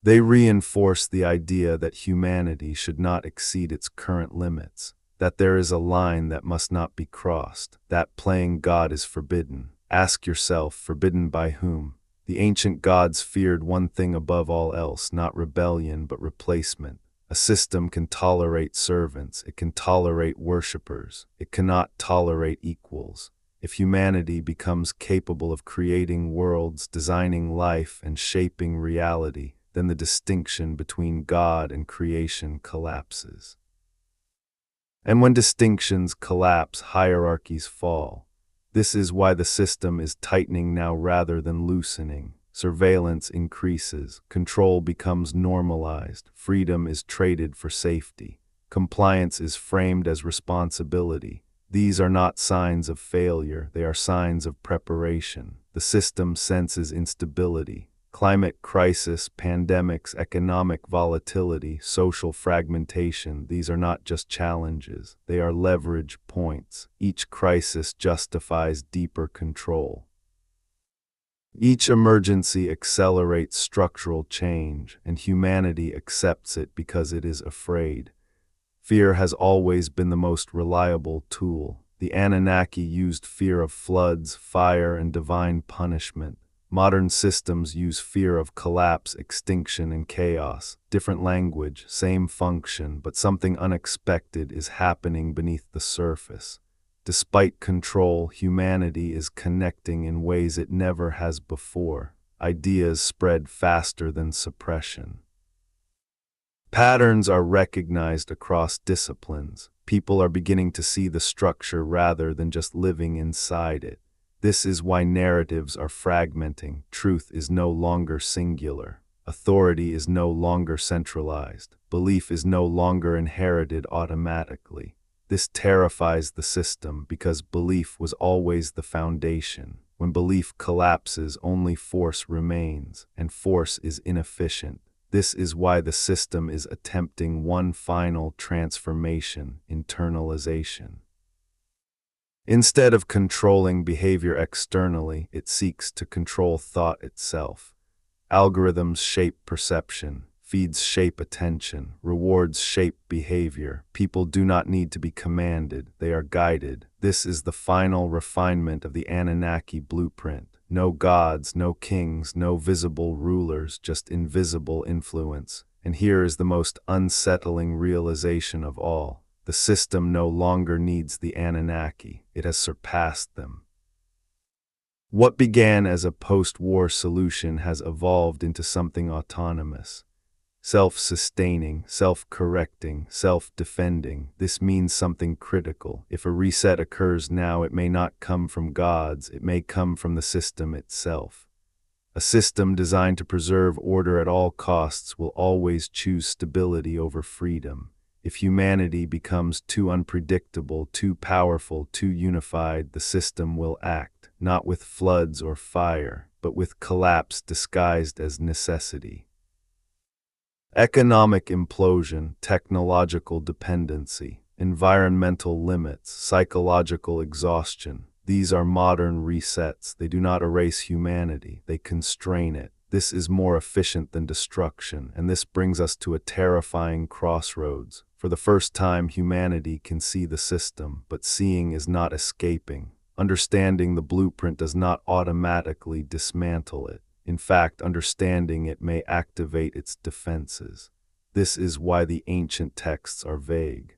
They reinforce the idea that humanity should not exceed its current limits, that there is a line that must not be crossed, that playing God is forbidden. Ask yourself, forbidden by whom? The ancient gods feared one thing above all else, not rebellion, but replacement. A system can tolerate servants, it can tolerate worshippers, it cannot tolerate equals. If humanity becomes capable of creating worlds, designing life, and shaping reality, then the distinction between God and creation collapses. And when distinctions collapse, hierarchies fall. This is why the system is tightening now rather than loosening. Surveillance increases, control becomes normalized, freedom is traded for safety, compliance is framed as responsibility. These are not signs of failure, they are signs of preparation. The system senses instability. Climate crisis, pandemics, economic volatility, social fragmentation, these are not just challenges, they are leverage points. Each crisis justifies deeper control. Each emergency accelerates structural change, and humanity accepts it because it is afraid. Fear has always been the most reliable tool. The Anunnaki used fear of floods, fire, and divine punishment. Modern systems use fear of collapse, extinction, and chaos. Different language, same function, but something unexpected is happening beneath the surface. Despite control, humanity is connecting in ways it never has before. Ideas spread faster than suppression. Patterns are recognized across disciplines. People are beginning to see the structure rather than just living inside it. This is why narratives are fragmenting. Truth is no longer singular. Authority is no longer centralized. Belief is no longer inherited automatically. This terrifies the system because belief was always the foundation. When belief collapses, only force remains, and force is inefficient. This is why the system is attempting one final transformation: internalization. Instead of controlling behavior externally, it seeks to control thought itself. Algorithms shape perception, feeds shape attention, rewards shape behavior. People do not need to be commanded, they are guided. This is the final refinement of the Anunnaki blueprint. No gods, no kings, no visible rulers, just invisible influence. And here is the most unsettling realization of all. The system no longer needs the Anunnaki, it has surpassed them. What began as a post-war solution has evolved into something autonomous. Self-sustaining, self-correcting, self-defending. This means something critical. If a reset occurs now, it may not come from gods, it may come from the system itself. A system designed to preserve order at all costs will always choose stability over freedom. If humanity becomes too unpredictable, too powerful, too unified, the system will act, not with floods or fire, but with collapse disguised as necessity. Economic implosion, technological dependency, environmental limits, psychological exhaustion. These are modern resets. They do not erase humanity, they constrain it. This is more efficient than destruction, and this brings us to a terrifying crossroads. For the first time, humanity can see the system, but seeing is not escaping. Understanding the blueprint does not automatically dismantle it. In fact, understanding it may activate its defenses. This is why the ancient texts are vague.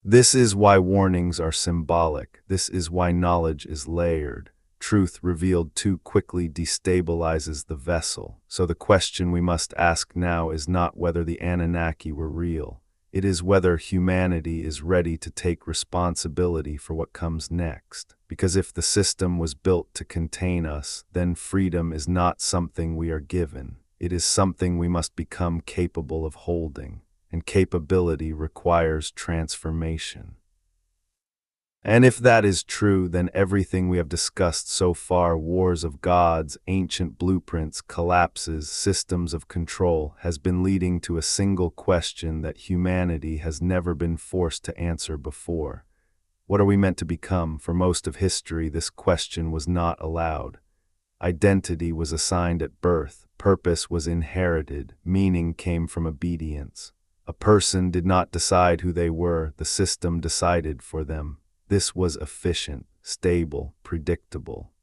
This is why warnings are symbolic. This is why knowledge is layered. Truth revealed too quickly destabilizes the vessel. So the question we must ask now is not whether the Anunnaki were real. It is whether humanity is ready to take responsibility for what comes next. Because if the system was built to contain us, then freedom is not something we are given. It is something we must become capable of holding. And capability requires transformation. And if that is true, then everything we have discussed so far, wars of gods, ancient blueprints, collapses, systems of control, has been leading to a single question that humanity has never been forced to answer before. What are we meant to become? For most of history, this question was not allowed. Identity was assigned at birth, purpose was inherited, meaning came from obedience. A person did not decide who they were, the system decided for them. This was efficient, stable, predictable.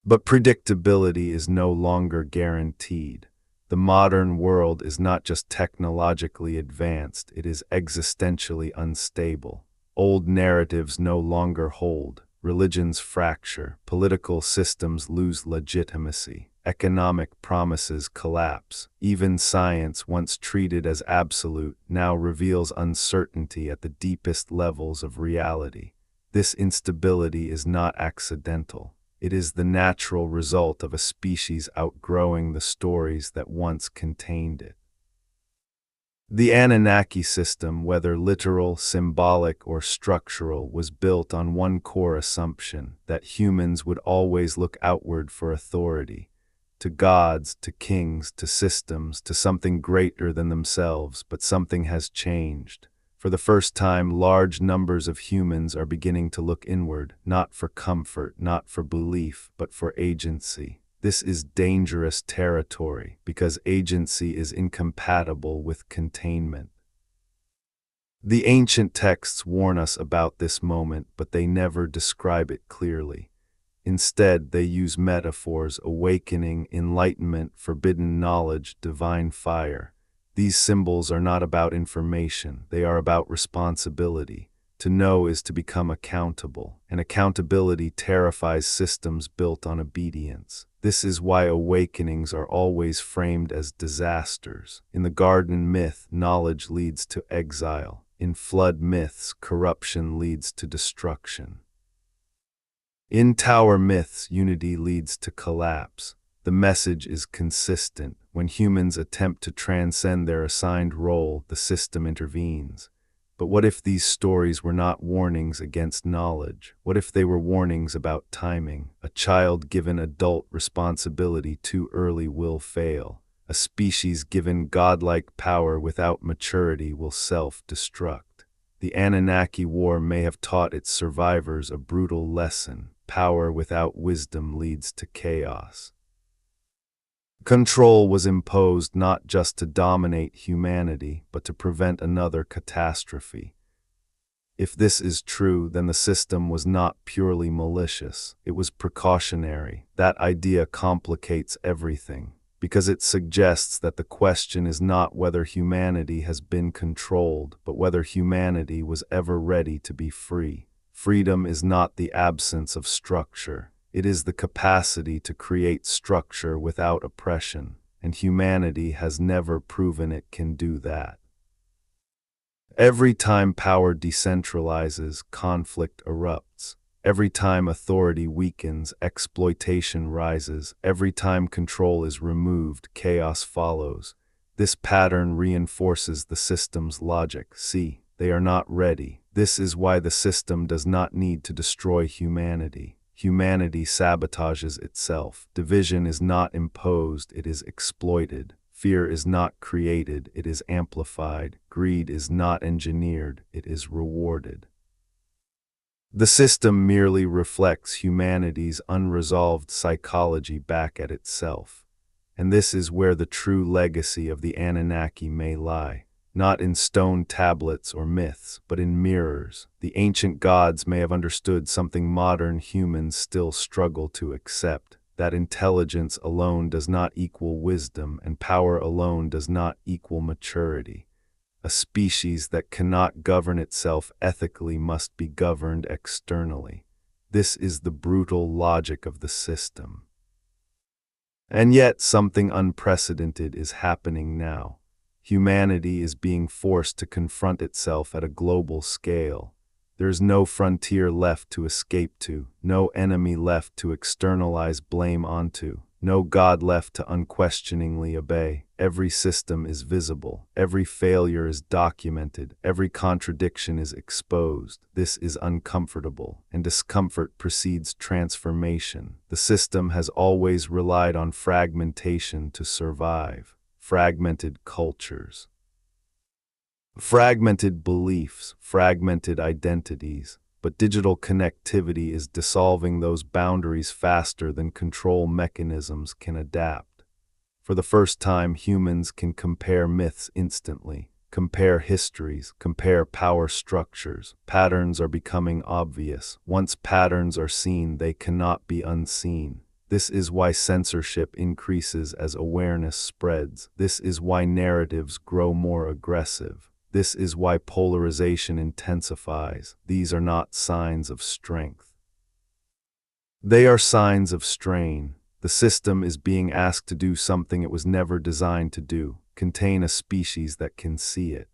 But predictability is no longer guaranteed. The modern world is not just technologically advanced, it is existentially unstable. Old narratives no longer hold. Religions fracture, political systems lose legitimacy, economic promises collapse. Even science, once treated as absolute, now reveals uncertainty at the deepest levels of reality. This instability is not accidental. It is the natural result of a species outgrowing the stories that once contained it. The Anunnaki system, whether literal, symbolic, or structural, was built on one core assumption: that humans would always look outward for authority, to gods, to kings, to systems, to something greater than themselves. But something has changed. For the first time, large numbers of humans are beginning to look inward, not for comfort, not for belief, but for agency. This is dangerous territory because agency is incompatible with containment. The ancient texts warn us about this moment, but they never describe it clearly. Instead, they use metaphors: awakening, enlightenment, forbidden knowledge, divine fire. These symbols are not about information, they are about responsibility. To know is to become accountable, and accountability terrifies systems built on obedience. This is why awakenings are always framed as disasters. In the garden myth, knowledge leads to exile. In flood myths, corruption leads to destruction. In tower myths, unity leads to collapse. The message is consistent. When humans attempt to transcend their assigned role, the system intervenes. But what if these stories were not warnings against knowledge? What if they were warnings about timing? A child given adult responsibility too early will fail. A species given godlike power without maturity will self-destruct. The Anunnaki War may have taught its survivors a brutal lesson: power without wisdom leads to chaos. Control was imposed not just to dominate humanity, but to prevent another catastrophe. If this is true, then the system was not purely malicious, it was precautionary. That idea complicates everything, because it suggests that the question is not whether humanity has been controlled, but whether humanity was ever ready to be free. Freedom is not the absence of structure. It is the capacity to create structure without oppression, and humanity has never proven it can do that. Every time power decentralizes, conflict erupts. Every time authority weakens, exploitation rises. Every time control is removed, chaos follows. This pattern reinforces the system's logic. See, they are not ready. This is why the system does not need to destroy humanity. Humanity sabotages itself. Division is not imposed, it is exploited. Fear is not created, it is amplified. Greed is not engineered, it is rewarded. The system merely reflects humanity's unresolved psychology back at itself. And this is where the true legacy of the Anunnaki may lie. Not in stone tablets or myths, but in mirrors. The ancient gods may have understood something modern humans still struggle to accept: that intelligence alone does not equal wisdom, and power alone does not equal maturity. A species that cannot govern itself ethically must be governed externally. This is the brutal logic of the system. And yet something unprecedented is happening now. Humanity is being forced to confront itself at a global scale. There is no frontier left to escape to, no enemy left to externalize blame onto, no God left to unquestioningly obey. Every system is visible, every failure is documented, every contradiction is exposed. This is uncomfortable, and discomfort precedes transformation. The system has always relied on fragmentation to survive. Fragmented cultures, fragmented beliefs, fragmented identities, but digital connectivity is dissolving those boundaries faster than control mechanisms can adapt. For the first time, humans can compare myths instantly, compare histories, compare power structures. Patterns are becoming obvious. Once patterns are seen, they cannot be unseen. This is why censorship increases as awareness spreads. This is why narratives grow more aggressive. This is why polarization intensifies. These are not signs of strength. They are signs of strain. The system is being asked to do something it was never designed to do, contain a species that can see it.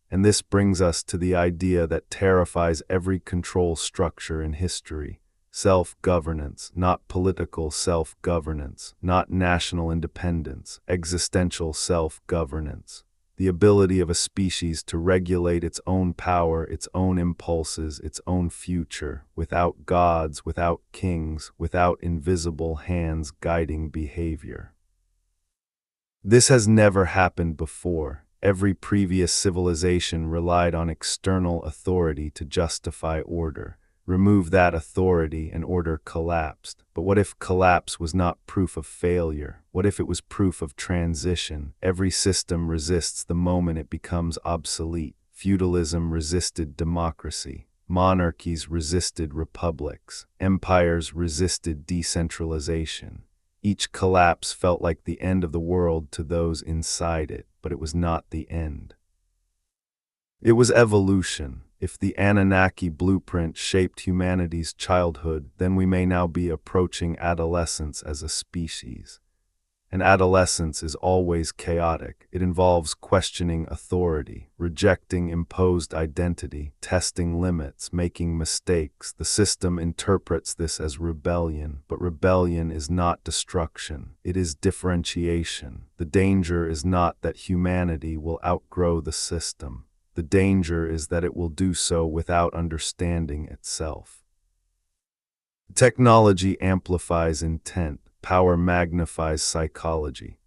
And this brings us to the idea that terrifies every control structure in history. Self-governance, not political self-governance, not national independence, existential self-governance. The ability of a species to regulate its own power, its own impulses, its own future, without gods, without kings, without invisible hands guiding behavior. This has never happened before. Every previous civilization relied on external authority to justify order. Remove that authority and order collapsed. But what if collapse was not proof of failure? What if it was proof of transition? Every system resists the moment it becomes obsolete. Feudalism resisted democracy. Monarchies resisted republics. Empires resisted decentralization. Each collapse felt like the end of the world to those inside it, but it was not the end. It was evolution. If the Anunnaki blueprint shaped humanity's childhood, then we may now be approaching adolescence as a species. And adolescence is always chaotic. It involves questioning authority, rejecting imposed identity, testing limits, making mistakes. The system interprets this as rebellion, but rebellion is not destruction. It is differentiation. The danger is not that humanity will outgrow the system. The danger is that it will do so without understanding itself. Technology amplifies intent. Power magnifies psychology.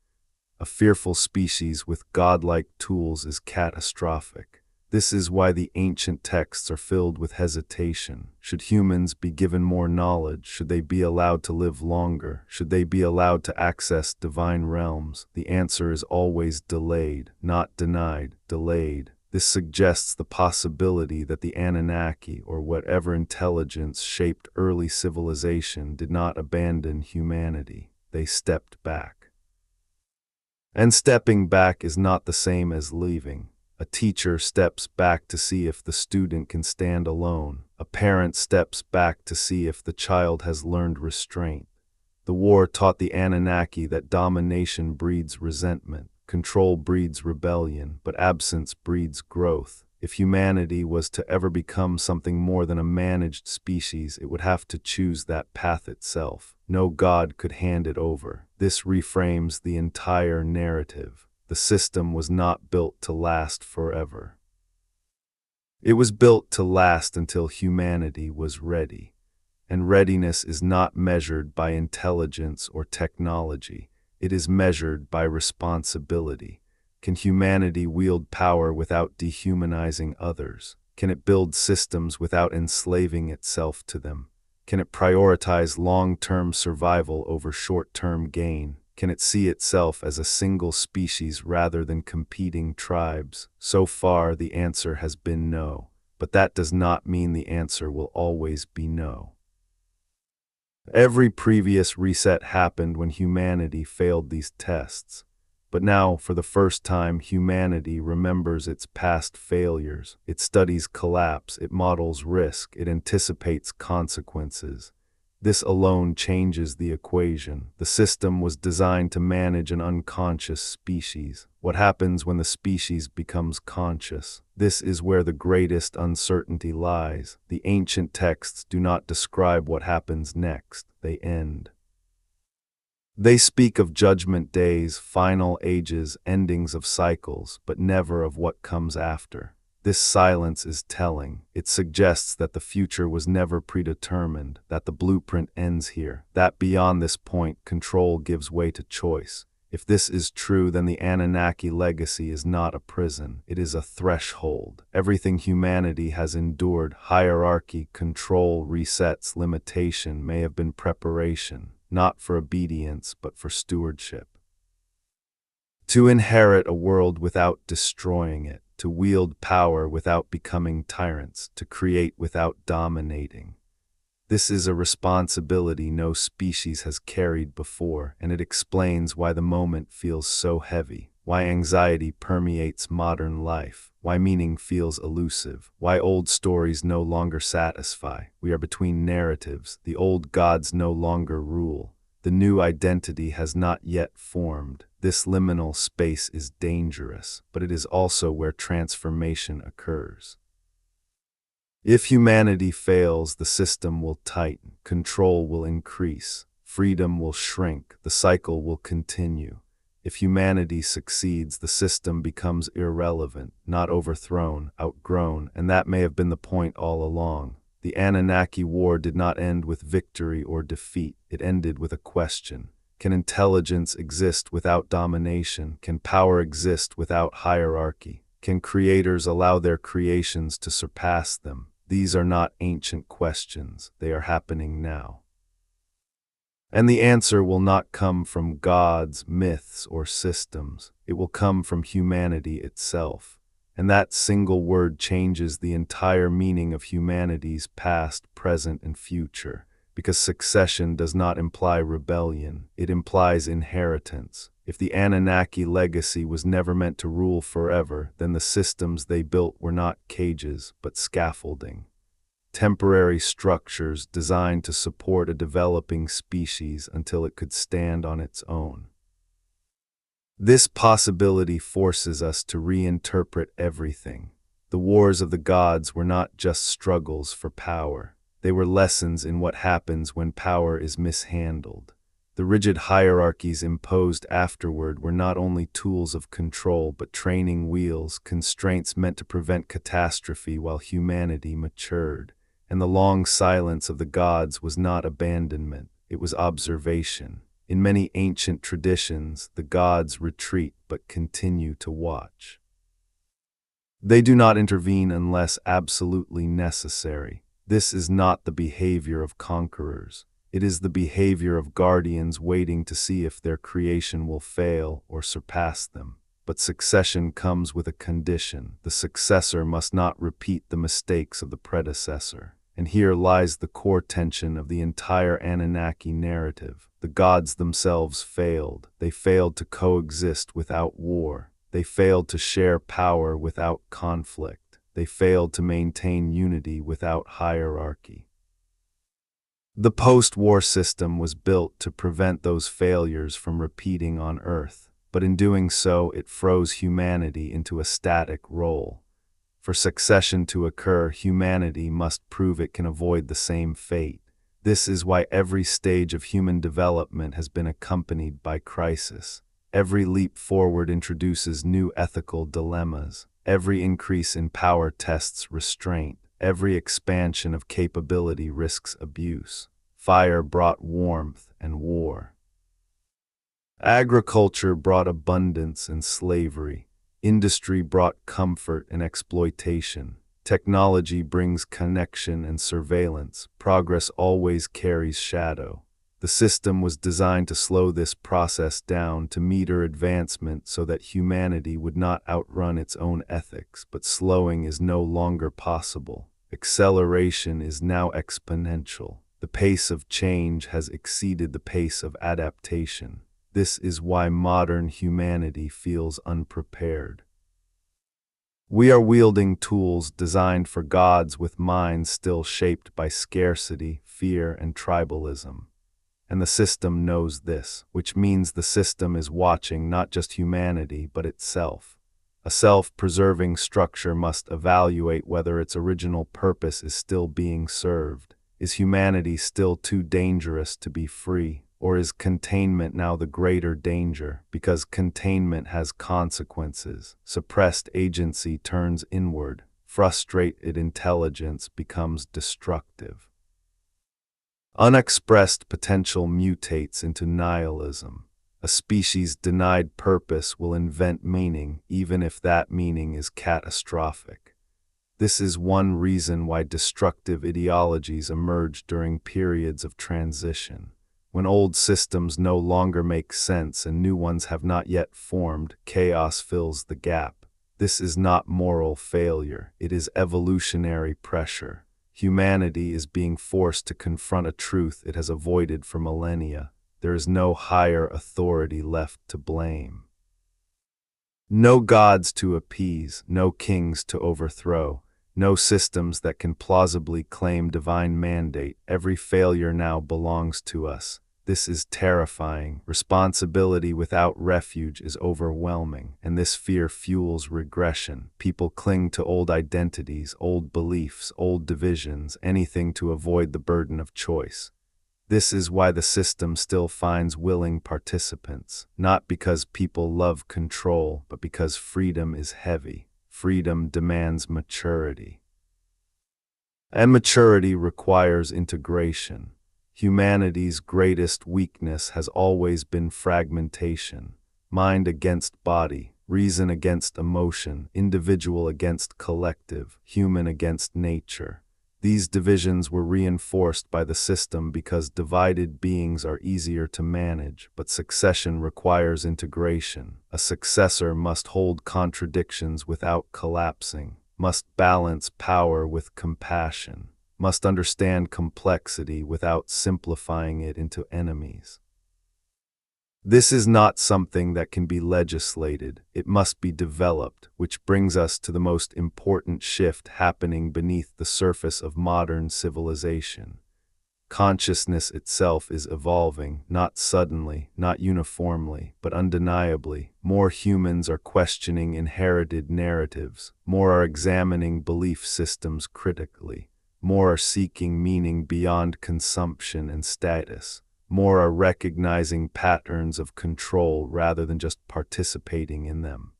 A fearful species with godlike tools is catastrophic. This is why the ancient texts are filled with hesitation. Should humans be given more knowledge? Should they be allowed to live longer? Should they be allowed to access divine realms? The answer is always delayed, not denied, delayed. This suggests the possibility that the Anunnaki, or whatever intelligence shaped early civilization, did not abandon humanity. They stepped back. And stepping back is not the same as leaving. A teacher steps back to see if the student can stand alone. A parent steps back to see if the child has learned restraint. The war taught the Anunnaki that domination breeds resentment. Control breeds rebellion, but absence breeds growth. If humanity was to ever become something more than a managed species, it would have to choose that path itself. No god could hand it over. This reframes the entire narrative. The system was not built to last forever. It was built to last until humanity was ready. And readiness is not measured by intelligence or technology. It is measured by responsibility. Can humanity wield power without dehumanizing others? Can it build systems without enslaving itself to them? Can it prioritize long-term survival over short-term gain? Can it see itself as a single species rather than competing tribes? So far, the answer has been no, but that does not mean the answer will always be no. Every previous reset happened when humanity failed these tests. But now, for the first time, humanity remembers its past failures. It studies collapse, it models risk, it anticipates consequences. This alone changes the equation. The system was designed to manage an unconscious species. What happens when the species becomes conscious? This is where the greatest uncertainty lies. The ancient texts do not describe what happens next. They end. They speak of judgment days, final ages, endings of cycles, but never of what comes after. This silence is telling. It suggests that the future was never predetermined, that the blueprint ends here, that beyond this point, control gives way to choice. If this is true, then the Anunnaki legacy is not a prison. It is a threshold. Everything humanity has endured, hierarchy, control, resets, limitation, may have been preparation, not for obedience, but for stewardship. To inherit a world without destroying it, to wield power without becoming tyrants, to create without dominating. This is a responsibility no species has carried before, and it explains why the moment feels so heavy, why anxiety permeates modern life, why meaning feels elusive, why old stories no longer satisfy. We are between narratives. The old gods no longer rule. The new identity has not yet formed. This liminal space is dangerous, but it is also where transformation occurs. If humanity fails, the system will tighten, control will increase, freedom will shrink, the cycle will continue. If humanity succeeds, the system becomes irrelevant, not overthrown, outgrown, and that may have been the point all along. The Anunnaki war did not end with victory or defeat. It ended with a question. Can intelligence exist without domination? Can power exist without hierarchy? Can creators allow their creations to surpass them? These are not ancient questions. They are happening now. And the answer will not come from gods, myths, or systems. It will come from humanity itself. And that single word changes the entire meaning of humanity's past, present, and future. Because succession does not imply rebellion, it implies inheritance. If the Anunnaki legacy was never meant to rule forever, then the systems they built were not cages, but scaffolding. Temporary structures designed to support a developing species until it could stand on its own. This possibility forces us to reinterpret everything. The wars of the gods were not just struggles for power. They were lessons in what happens when power is mishandled. The rigid hierarchies imposed afterward were not only tools of control but training wheels, constraints meant to prevent catastrophe while humanity matured. And the long silence of the gods was not abandonment, it was observation. In many ancient traditions, the gods retreat but continue to watch. They do not intervene unless absolutely necessary. This is not the behavior of conquerors. It is the behavior of guardians waiting to see if their creation will fail or surpass them. But succession comes with a condition. The successor must not repeat the mistakes of the predecessor. And here lies the core tension of the entire Anunnaki narrative. The gods themselves failed. They failed to coexist without war. They failed to share power without conflict. They failed to maintain unity without hierarchy. The post-war system was built to prevent those failures from repeating on Earth, but in doing so, it froze humanity into a static role. For succession to occur, humanity must prove it can avoid the same fate. This is why every stage of human development has been accompanied by crisis. Every leap forward introduces new ethical dilemmas. Every increase in power tests restraint. Every expansion of capability risks abuse. Fire brought warmth and war. Agriculture brought abundance and slavery. Industry brought comfort and exploitation. Technology brings connection and surveillance. Progress always carries shadow. The system was designed to slow this process down, to meter advancement so that humanity would not outrun its own ethics. But slowing is no longer possible. Acceleration is now exponential. The pace of change has exceeded the pace of adaptation. This is why modern humanity feels unprepared. We are wielding tools designed for gods with minds still shaped by scarcity, fear, and tribalism. And the system knows this, which means the system is watching not just humanity, but itself. A self-preserving structure must evaluate whether its original purpose is still being served. Is humanity still too dangerous to be free? Or is containment now the greater danger? Because containment has consequences. Suppressed agency turns inward. Frustrated intelligence becomes destructive. Unexpressed potential mutates into nihilism. A species denied purpose will invent meaning, even if that meaning is catastrophic. This is one reason why destructive ideologies emerge during periods of transition. When old systems no longer make sense and new ones have not yet formed, chaos fills the gap. This is not moral failure, it is evolutionary pressure. Humanity is being forced to confront a truth it has avoided for millennia. There is no higher authority left to blame. No gods to appease, no kings to overthrow, no systems that can plausibly claim divine mandate. Every failure now belongs to us. This is terrifying. Responsibility without refuge is overwhelming, and this fear fuels regression. People cling to old identities, old beliefs, old divisions, anything to avoid the burden of choice. This is why the system still finds willing participants, not because people love control, but because freedom is heavy. Freedom demands maturity. And maturity requires integration. Humanity's greatest weakness has always been fragmentation. Mind against body, reason against emotion, individual against collective, human against nature. These divisions were reinforced by the system because divided beings are easier to manage, but succession requires integration. A successor must hold contradictions without collapsing, must balance power with compassion, must understand complexity without simplifying it into enemies. This is not something that can be legislated, it must be developed, which brings us to the most important shift happening beneath the surface of modern civilization. Consciousness itself is evolving, not suddenly, not uniformly, but undeniably. More humans are questioning inherited narratives, more are examining belief systems critically, more are seeking meaning beyond consumption and status. More are recognizing patterns of control rather than just participating in them.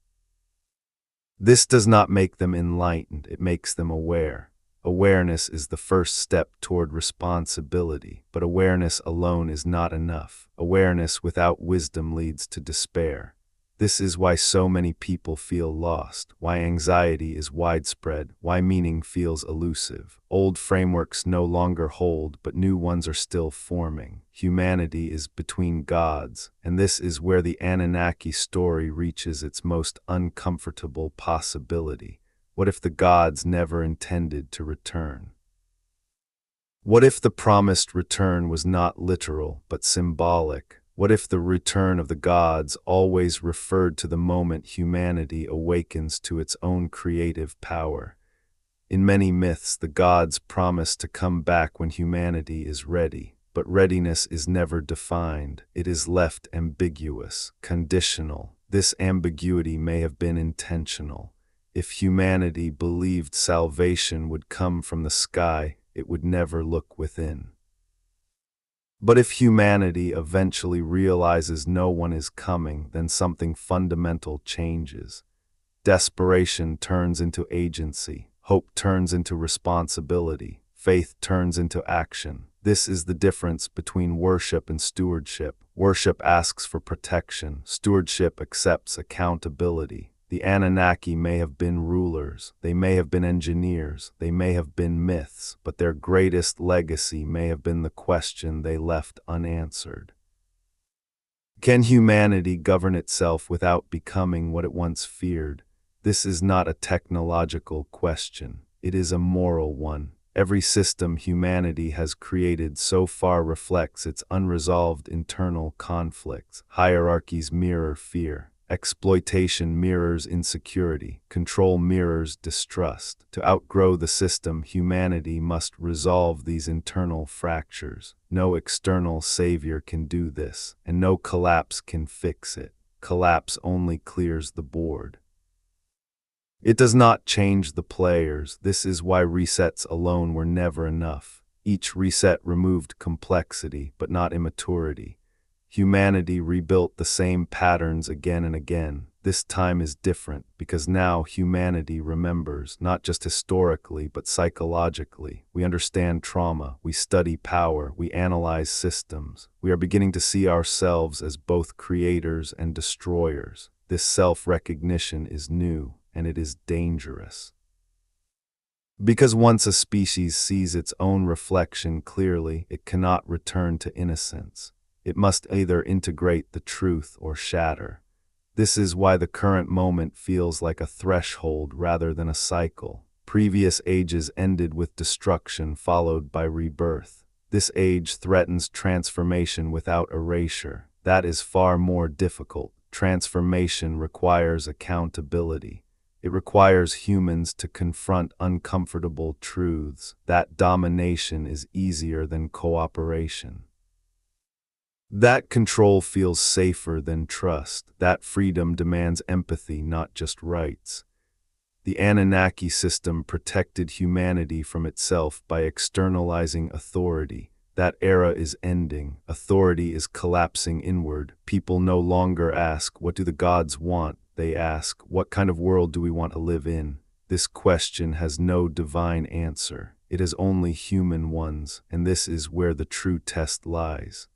This does not make them enlightened, it makes them aware. Awareness is the first step toward responsibility, but awareness alone is not enough. Awareness without wisdom leads to despair. This is why so many people feel lost, why anxiety is widespread, why meaning feels elusive. Old frameworks no longer hold, but new ones are still forming. Humanity is between gods, and this is where the Anunnaki story reaches its most uncomfortable possibility. What if the gods never intended to return? What if the promised return was not literal, but symbolic? What if the return of the gods always referred to the moment humanity awakens to its own creative power? In many myths, the gods promise to come back when humanity is ready, but readiness is never defined. It is left ambiguous, conditional. This ambiguity may have been intentional. If humanity believed salvation would come from the sky, it would never look within. But if humanity eventually realizes no one is coming, then something fundamental changes. Desperation turns into agency, hope turns into responsibility, faith turns into action. This is the difference between worship and stewardship. Worship asks for protection, stewardship accepts accountability. The Anunnaki may have been rulers, they may have been engineers, they may have been myths, but their greatest legacy may have been the question they left unanswered. Can humanity govern itself without becoming what it once feared? This is not a technological question, it is a moral one. Every system humanity has created so far reflects its unresolved internal conflicts. Hierarchies mirror fear. Exploitation mirrors insecurity, control mirrors distrust. To outgrow the system, humanity must resolve these internal fractures. No external savior can do this, and no collapse can fix it. Collapse only clears the board. It does not change the players. This is why resets alone were never enough. Each reset removed complexity, but not immaturity. Humanity rebuilt the same patterns again and again. This time is different because now humanity remembers, not just historically, but psychologically. We understand trauma, we study power, we analyze systems. We are beginning to see ourselves as both creators and destroyers. This self-recognition is new, and it is dangerous. Because once a species sees its own reflection clearly, it cannot return to innocence. It must either integrate the truth or shatter. This is why the current moment feels like a threshold rather than a cycle. Previous ages ended with destruction followed by rebirth. This age threatens transformation without erasure. That is far more difficult. Transformation requires accountability. It requires humans to confront uncomfortable truths. That domination is easier than cooperation. That control feels safer than trust. That freedom demands empathy, not just rights. The Anunnaki system protected humanity from itself by externalizing authority. That era is ending. Authority is collapsing inward. People no longer ask, "What do the gods want?" They ask, "What kind of world do we want to live in?" This question has no divine answer. It has only human ones, and this is where the true test lies.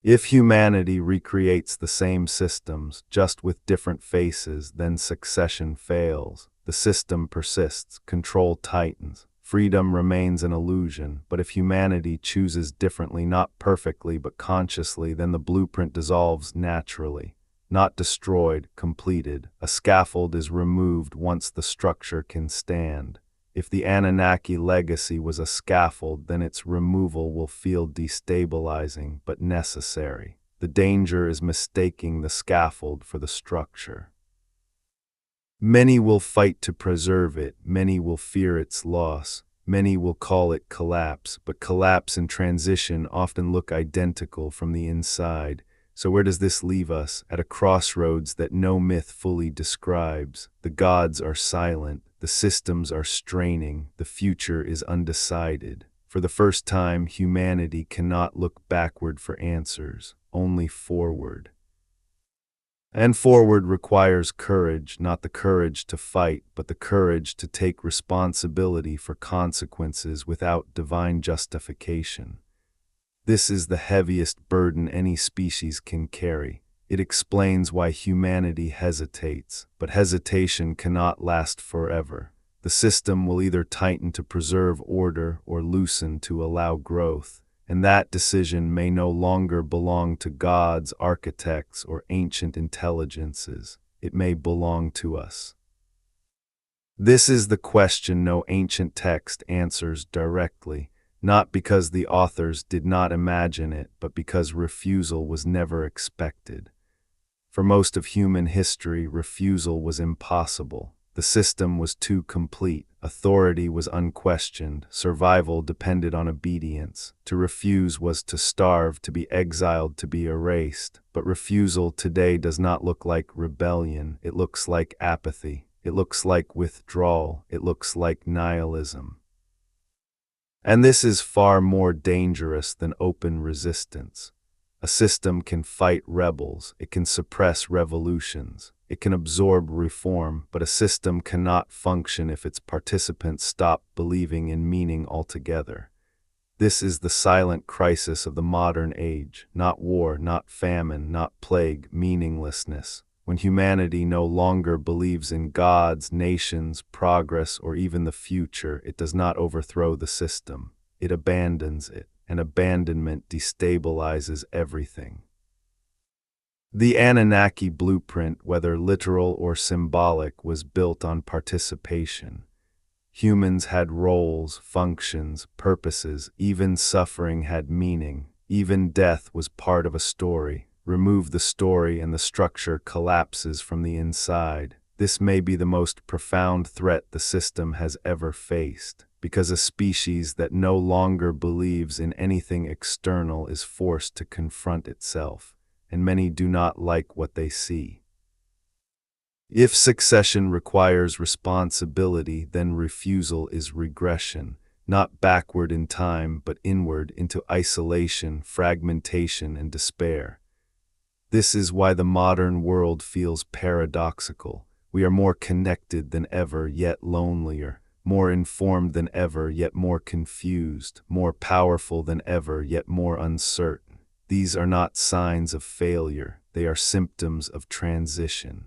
If humanity recreates the same systems, just with different faces, then succession fails. The system persists, control tightens, freedom remains an illusion. But if humanity chooses differently, not perfectly but consciously, then the blueprint dissolves naturally. Not destroyed, completed. A scaffold is removed once the structure can stand. If the Anunnaki legacy was a scaffold, then its removal will feel destabilizing but necessary. The danger is mistaking the scaffold for the structure. Many will fight to preserve it, many will fear its loss, many will call it collapse, but collapse and transition often look identical from the inside. So where does this leave us? At a crossroads that no myth fully describes. The gods are silent, the systems are straining, the future is undecided. For the first time, humanity cannot look backward for answers, only forward. And forward requires courage, not the courage to fight, but the courage to take responsibility for consequences without divine justification. This is the heaviest burden any species can carry. It explains why humanity hesitates, but hesitation cannot last forever. The system will either tighten to preserve order or loosen to allow growth, and that decision may no longer belong to gods, architects, or ancient intelligences. It may belong to us. This is the question no ancient text answers directly. Not because the authors did not imagine it, but because refusal was never expected. For most of human history, refusal was impossible. The system was too complete, authority was unquestioned, survival depended on obedience. To refuse was to starve, to be exiled, to be erased. But refusal today does not look like rebellion, it looks like apathy, it looks like withdrawal, it looks like nihilism. And this is far more dangerous than open resistance. A system can fight rebels, it can suppress revolutions, it can absorb reform, but a system cannot function if its participants stop believing in meaning altogether. This is the silent crisis of the modern age, not war, not famine, not plague, meaninglessness. When humanity no longer believes in gods, nations, progress, or even the future, it does not overthrow the system. It abandons it, and abandonment destabilizes everything. The Anunnaki blueprint, whether literal or symbolic, was built on participation. Humans had roles, functions, purposes, even suffering had meaning, even death was part of a story. Remove the story and the structure collapses from the inside. This may be the most profound threat the system has ever faced, because a species that no longer believes in anything external is forced to confront itself, and many do not like what they see. If succession requires responsibility, then refusal is regression, not backward in time, but inward into isolation, fragmentation, and despair. This is why the modern world feels paradoxical. We are more connected than ever, yet lonelier, more informed than ever, yet more confused, more powerful than ever, yet more uncertain. These are not signs of failure, they are symptoms of transition.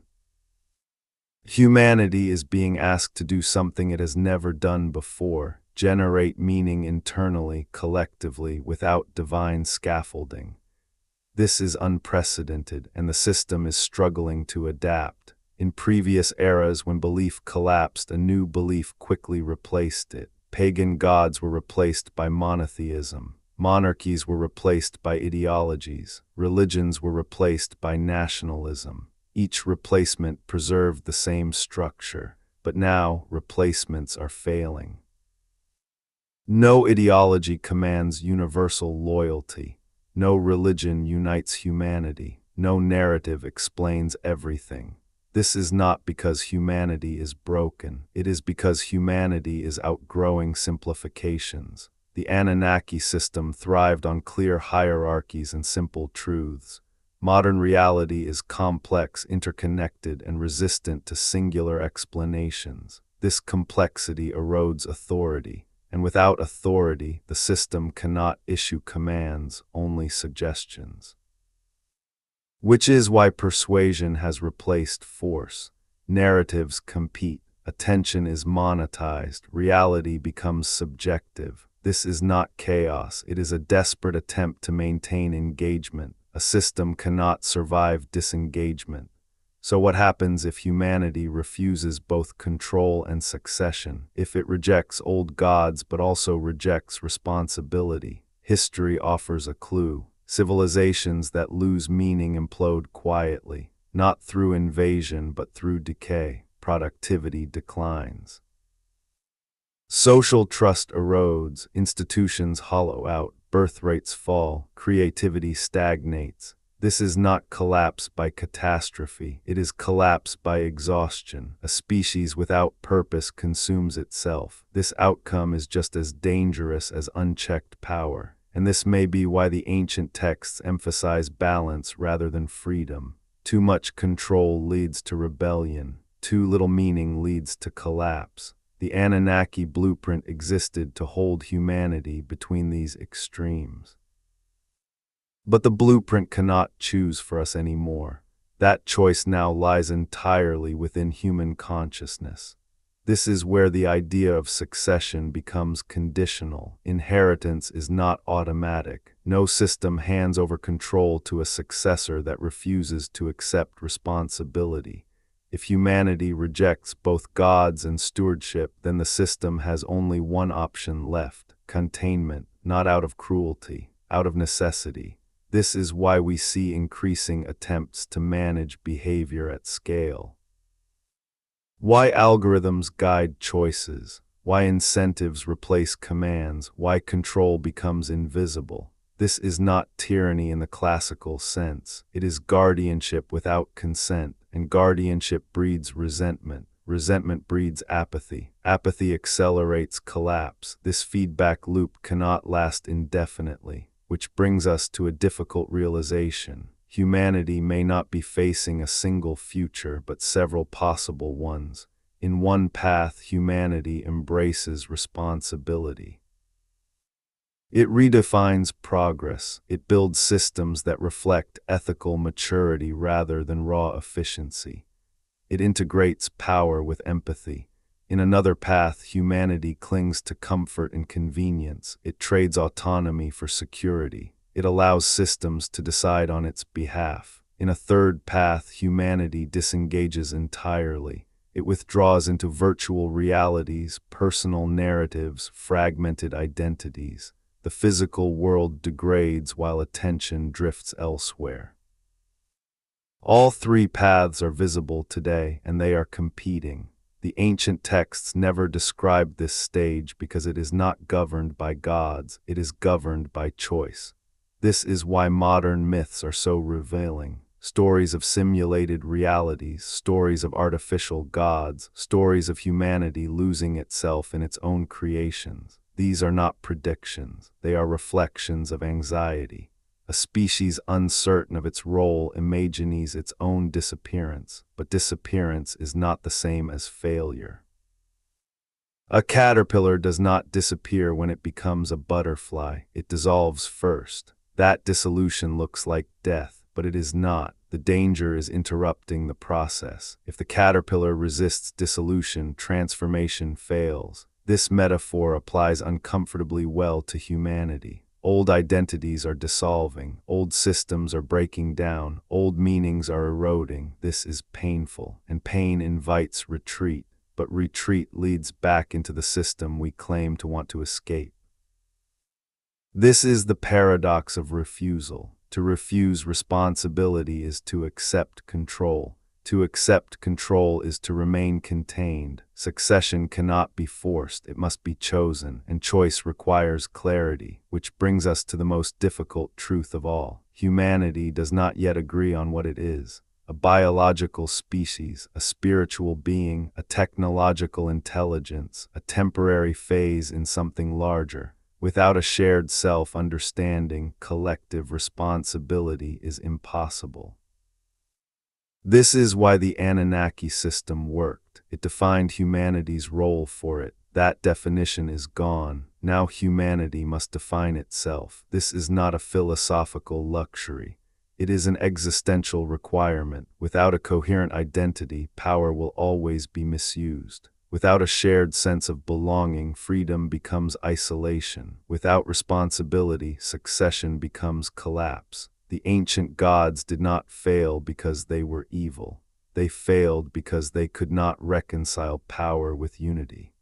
Humanity is being asked to do something it has never done before, generate meaning internally, collectively, without divine scaffolding. This is unprecedented, and the system is struggling to adapt. In previous eras, when belief collapsed, a new belief quickly replaced it. Pagan gods were replaced by monotheism. Monarchies were replaced by ideologies. Religions were replaced by nationalism. Each replacement preserved the same structure, but now replacements are failing. No ideology commands universal loyalty. No religion unites humanity. No narrative explains everything. This is not because humanity is broken. It is because humanity is outgrowing simplifications. The Anunnaki system thrived on clear hierarchies and simple truths. Modern reality is complex, interconnected, and resistant to singular explanations. This complexity erodes authority, and without authority, the system cannot issue commands, only suggestions. Which is why persuasion has replaced force. Narratives compete, attention is monetized, reality becomes subjective. This is not chaos, it is a desperate attempt to maintain engagement. A system cannot survive disengagement. So what happens if humanity refuses both control and succession? If it rejects old gods but also rejects responsibility? History offers a clue. Civilizations that lose meaning implode quietly, not through invasion but through decay. Productivity declines. Social trust erodes, institutions hollow out, birth rates fall, creativity stagnates. This is not collapse by catastrophe, it is collapse by exhaustion. A species without purpose consumes itself. This outcome is just as dangerous as unchecked power. And this may be why the ancient texts emphasize balance rather than freedom. Too much control leads to rebellion. Too little meaning leads to collapse. The Anunnaki blueprint existed to hold humanity between these extremes. But the blueprint cannot choose for us anymore. That choice now lies entirely within human consciousness. This is where the idea of succession becomes conditional. Inheritance is not automatic. No system hands over control to a successor that refuses to accept responsibility. If humanity rejects both gods and stewardship, then the system has only one option left: containment, not out of cruelty, out of necessity. This is why we see increasing attempts to manage behavior at scale. Why algorithms guide choices, why incentives replace commands, why control becomes invisible. This is not tyranny in the classical sense. It is guardianship without consent, and guardianship breeds resentment. Resentment breeds apathy. Apathy accelerates collapse. This feedback loop cannot last indefinitely, which brings us to a difficult realization. Humanity may not be facing a single future, but several possible ones. In one path, humanity embraces responsibility. It redefines progress. It builds systems that reflect ethical maturity rather than raw efficiency. It integrates power with empathy. In another path, humanity clings to comfort and convenience. It trades autonomy for security. It allows systems to decide on its behalf. In a third path, humanity disengages entirely. It withdraws into virtual realities, personal narratives, fragmented identities. The physical world degrades while attention drifts elsewhere. All three paths are visible today, and they are competing. The ancient texts never described this stage because it is not governed by gods, it is governed by choice. This is why modern myths are so revealing. Stories of simulated realities, stories of artificial gods, stories of humanity losing itself in its own creations. These are not predictions, they are reflections of anxiety. A species uncertain of its role imagines its own disappearance, but disappearance is not the same as failure. A caterpillar does not disappear when it becomes a butterfly, it dissolves first. That dissolution looks like death, but it is not. The danger is interrupting the process. If the caterpillar resists dissolution, transformation fails. This metaphor applies uncomfortably well to humanity. Old identities are dissolving, old systems are breaking down, old meanings are eroding. This is painful, and pain invites retreat, but retreat leads back into the system we claim to want to escape. This is the paradox of refusal. To refuse responsibility is to accept control. To accept control is to remain contained. Succession cannot be forced, it must be chosen, and choice requires clarity, which brings us to the most difficult truth of all. Humanity does not yet agree on what it is. A biological species, a spiritual being, a technological intelligence, a temporary phase in something larger. Without a shared self-understanding, collective responsibility is impossible. This is why the Anunnaki system worked. It defined humanity's role for it. That definition is gone. Now humanity must define itself. This is not a philosophical luxury. It is an existential requirement. Without a coherent identity, power will always be misused. Without a shared sense of belonging, freedom becomes isolation. Without responsibility, succession becomes collapse. The ancient gods did not fail because they were evil. They failed because they could not reconcile power with unity.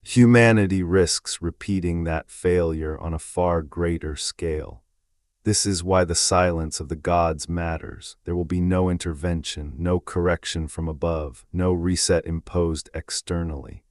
Humanity risks repeating that failure on a far greater scale. This is why the silence of the gods matters. There will be no intervention, no correction from above, no reset imposed externally.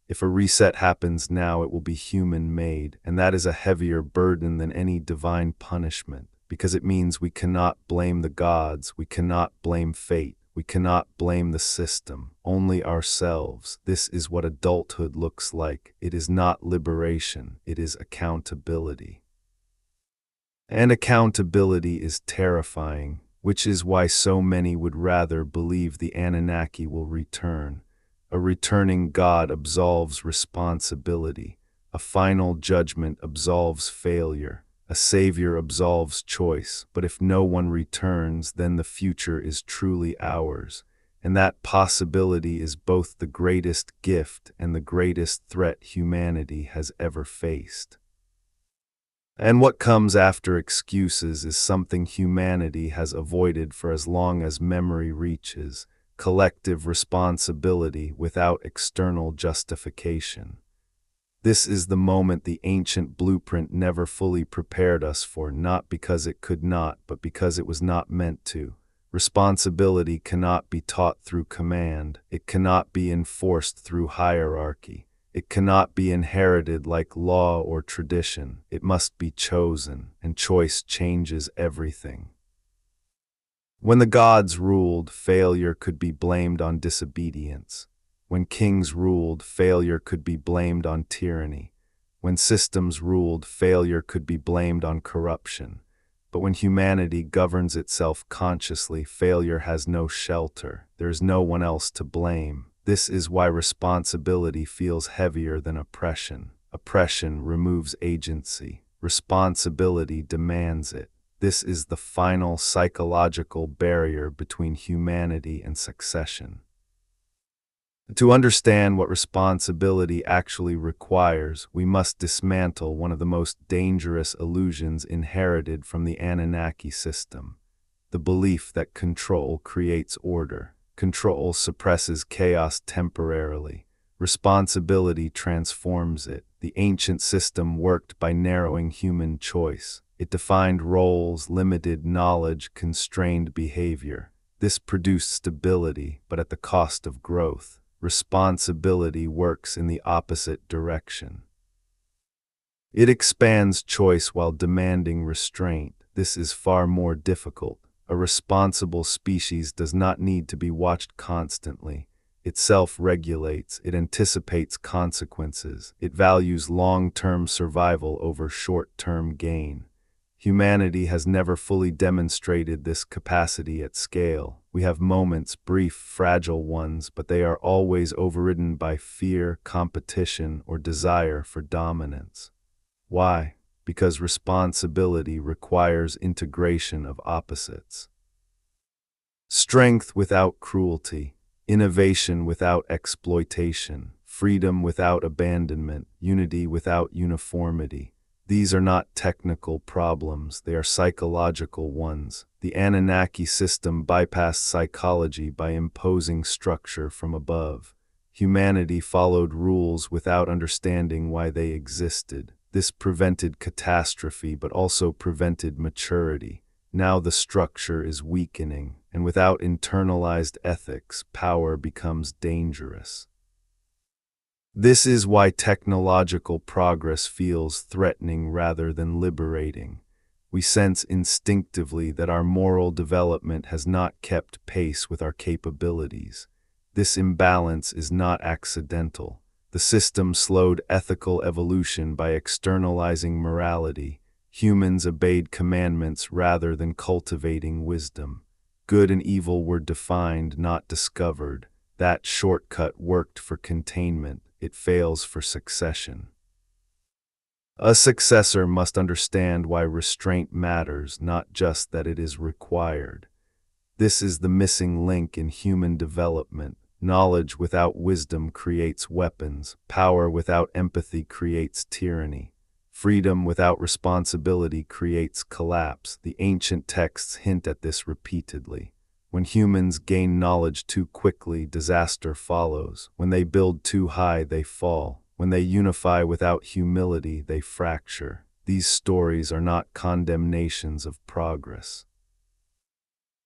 If a reset happens now, it will be human-made, and that is a heavier burden than any divine punishment, because it means we cannot blame the gods, we cannot blame fate, we cannot blame the system, only ourselves. This is what adulthood looks like. It is not liberation, it is accountability. And accountability is terrifying, which is why so many would rather believe the Anunnaki will return. A returning God absolves responsibility. A final judgment absolves failure. A savior absolves choice. But if no one returns, then the future is truly ours. And that possibility is both the greatest gift and the greatest threat humanity has ever faced. And what comes after excuses is something humanity has avoided for as long as memory reaches. Collective responsibility without external justification. This is the moment the ancient blueprint never fully prepared us for, not because it could not, but because it was not meant to. Responsibility cannot be taught through command. It cannot be enforced through hierarchy. It cannot be inherited like law or tradition. It must be chosen, and choice changes everything. When the gods ruled, failure could be blamed on disobedience. When kings ruled, failure could be blamed on tyranny. When systems ruled, failure could be blamed on corruption. But when humanity governs itself consciously, failure has no shelter. There is no one else to blame. This is why responsibility feels heavier than oppression. Oppression removes agency. Responsibility demands it. This is the final psychological barrier between humanity and succession. To understand what responsibility actually requires, we must dismantle one of the most dangerous illusions inherited from the Anunnaki system: the belief that control creates order. Control suppresses chaos temporarily. Responsibility transforms it. The ancient system worked by narrowing human choice. It defined roles, limited knowledge, constrained behavior. This produced stability, but at the cost of growth. Responsibility works in the opposite direction. It expands choice while demanding restraint. This is far more difficult. A responsible species does not need to be watched constantly. It self-regulates, it anticipates consequences, it values long-term survival over short-term gain. Humanity has never fully demonstrated this capacity at scale. We have moments, brief, fragile ones, but they are always overridden by fear, competition, or desire for dominance. Why? Because responsibility requires integration of opposites. Strength without cruelty, innovation without exploitation, freedom without abandonment, unity without uniformity. These are not technical problems, they are psychological ones. The Anunnaki system bypassed psychology by imposing structure from above. Humanity followed rules without understanding why they existed. This prevented catastrophe but also prevented maturity. Now the structure is weakening, and without internalized ethics, power becomes dangerous. This is why technological progress feels threatening rather than liberating. We sense instinctively that our moral development has not kept pace with our capabilities. This imbalance is not accidental. The system slowed ethical evolution by externalizing morality. Humans obeyed commandments rather than cultivating wisdom. Good and evil were defined, not discovered. That shortcut worked for containment. It fails for succession. A successor must understand why restraint matters, not just that it is required. This is the missing link in human development. Knowledge without wisdom creates weapons. Power without empathy creates tyranny. Freedom without responsibility creates collapse. The ancient texts hint at this repeatedly. When humans gain knowledge too quickly, disaster follows. When they build too high, they fall. When they unify without humility, they fracture. These stories are not condemnations of progress.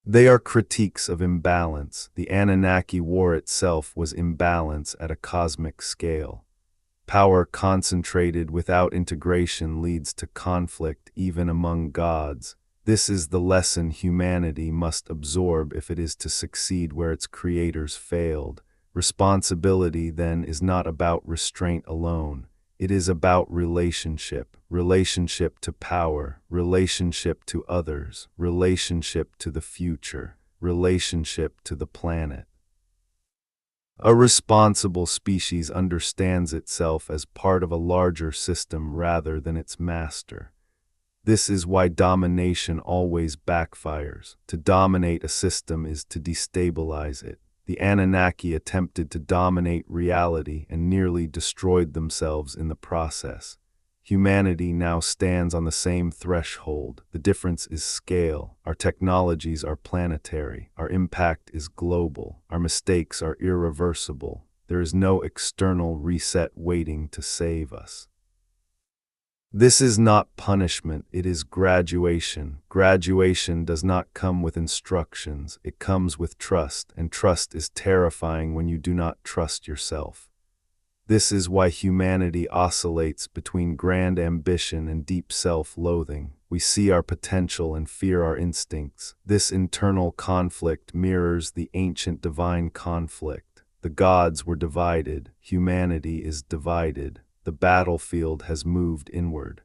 They are critiques of imbalance. The Anunnaki war itself was imbalance at a cosmic scale. Power concentrated without integration leads to conflict even among gods. This is the lesson humanity must absorb if it is to succeed where its creators failed. Responsibility, then, is not about restraint alone. It is about relationship to power, relationship to others, relationship to the future, relationship to the planet. A responsible species understands itself as part of a larger system rather than its master. This is why domination always backfires. To dominate a system is to destabilize it. The Anunnaki attempted to dominate reality and nearly destroyed themselves in the process. Humanity now stands on the same threshold. The difference is scale. Our technologies are planetary. Our impact is global. Our mistakes are irreversible. There is no external reset waiting to save us. This is not punishment, it is graduation. Graduation does not come with instructions, it comes with trust, and trust is terrifying when you do not trust yourself. This is why humanity oscillates between grand ambition and deep self-loathing. We see our potential and fear our instincts. This internal conflict mirrors the ancient divine conflict. The gods were divided, humanity is divided. The battlefield has moved inward.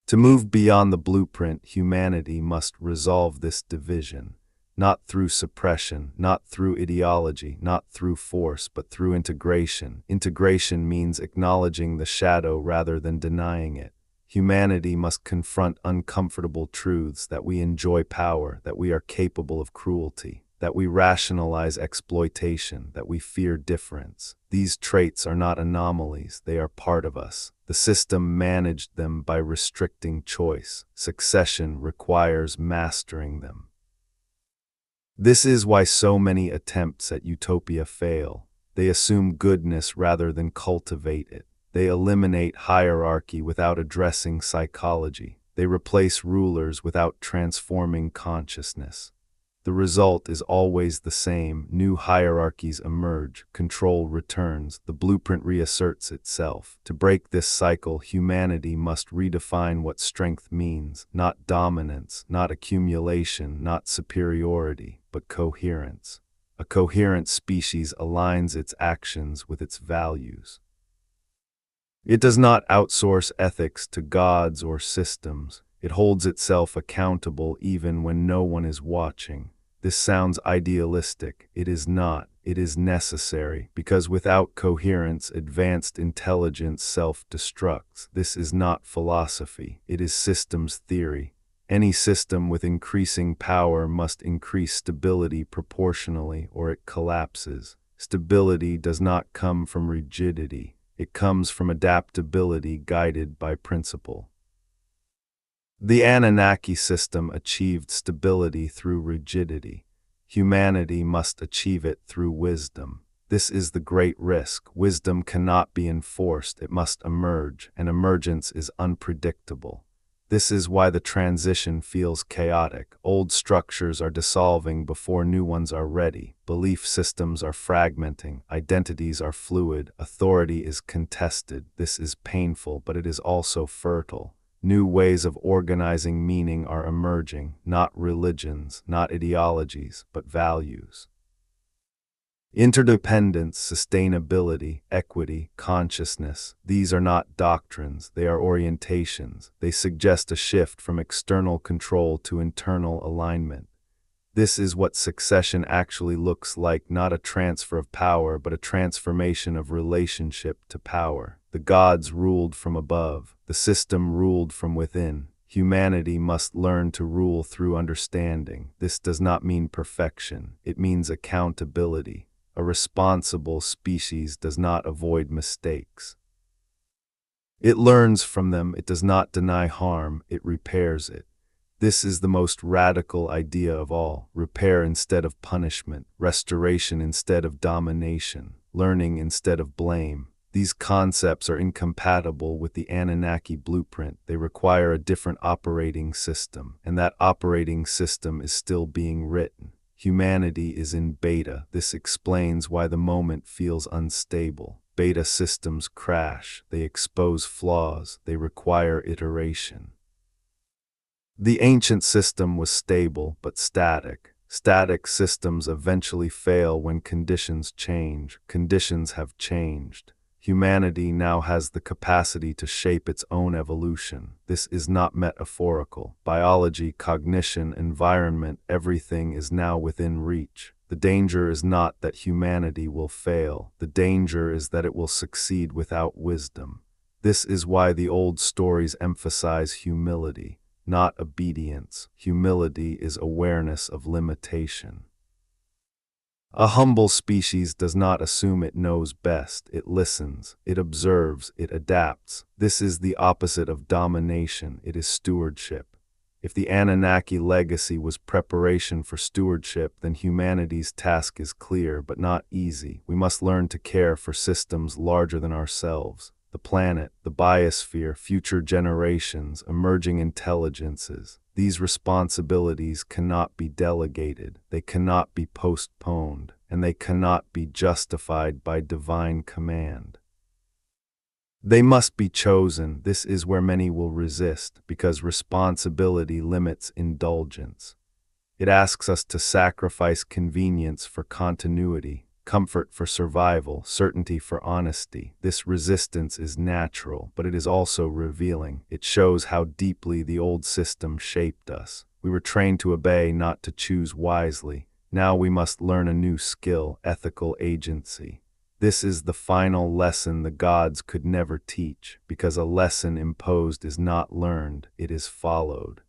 To move beyond the blueprint, humanity must resolve this division, not through suppression, not through ideology, not through force, but through integration. Integration means acknowledging the shadow rather than denying it. Humanity must confront uncomfortable truths: that we enjoy power, that we are capable of cruelty, that we rationalize exploitation, that we fear difference. These traits are not anomalies, they are part of us. The system managed them by restricting choice. Succession requires mastering them. This is why so many attempts at utopia fail. They assume goodness rather than cultivate it. They eliminate hierarchy without addressing psychology. They replace rulers without transforming consciousness. The result is always the same. New hierarchies emerge, control returns, the blueprint reasserts itself. To break this cycle, humanity must redefine what strength means: not dominance, not accumulation, not superiority, but coherence. A coherent species aligns its actions with its values. It does not outsource ethics to gods or systems. It holds itself accountable even when no one is watching. This sounds idealistic. It is not. It is necessary, because without coherence, advanced intelligence self-destructs. This is not philosophy. It is systems theory. Any system with increasing power must increase stability proportionally, or it collapses. Stability does not come from rigidity. It comes from adaptability guided by principle. The Anunnaki system achieved stability through rigidity. Humanity must achieve it through wisdom. This is the great risk. Wisdom cannot be enforced, it must emerge, and emergence is unpredictable. This is why the transition feels chaotic. Old structures are dissolving before new ones are ready. Belief systems are fragmenting. Identities are fluid. Authority is contested. This is painful, but it is also fertile. New ways of organizing meaning are emerging, not religions, not ideologies, but values. Interdependence, sustainability, equity, consciousness, these are not doctrines, they are orientations. They suggest a shift from external control to internal alignment. This is what succession actually looks like, not a transfer of power, but a transformation of relationship to power. The gods ruled from above, the system ruled from within. Humanity must learn to rule through understanding. This does not mean perfection, it means accountability. A responsible species does not avoid mistakes. It learns from them, it does not deny harm, it repairs it. This is the most radical idea of all. Repair instead of punishment, restoration instead of domination, learning instead of blame. These concepts are incompatible with the Anunnaki blueprint. They require a different operating system, and that operating system is still being written. Humanity is in beta. This explains why the moment feels unstable. Beta systems crash, they expose flaws, they require iteration. The ancient system was stable but static. Static systems eventually fail when conditions change. Conditions have changed. Humanity now has the capacity to shape its own evolution. This is not metaphorical. Biology, cognition, environment, everything is now within reach. The danger is not that humanity will fail. The danger is that it will succeed without wisdom. This is why the old stories emphasize humility, not obedience. Humility is awareness of limitation. A humble species does not assume it knows best. It listens, it observes, it adapts. This is the opposite of domination. It is stewardship. If the Anunnaki legacy was preparation for stewardship, then humanity's task is clear but not easy. We must learn to care for systems larger than ourselves. The planet, the biosphere, future generations, emerging intelligences. These responsibilities cannot be delegated, they cannot be postponed, and they cannot be justified by divine command. They must be chosen. This is where many will resist, because responsibility limits indulgence. It asks us to sacrifice convenience for continuity, comfort for survival, certainty for honesty. This resistance is natural, but it is also revealing. It shows how deeply the old system shaped us. We were trained to obey, not to choose wisely. Now we must learn a new skill, ethical agency. This is the final lesson the gods could never teach, because a lesson imposed is not learned, it is followed.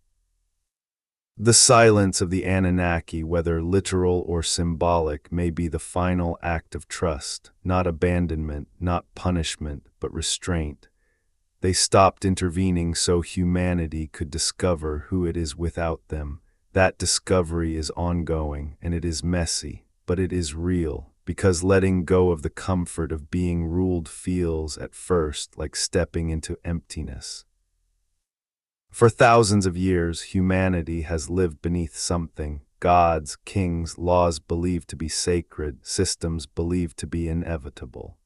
The silence of the Anunnaki, whether literal or symbolic, may be the final act of trust, not abandonment, not punishment, but restraint. They stopped intervening so humanity could discover who it is without them. That discovery is ongoing, and it is messy, but it is real, because letting go of the comfort of being ruled feels, at first, like stepping into emptiness. For thousands of years, humanity has lived beneath something: gods, kings, laws believed to be sacred, systems believed to be inevitable.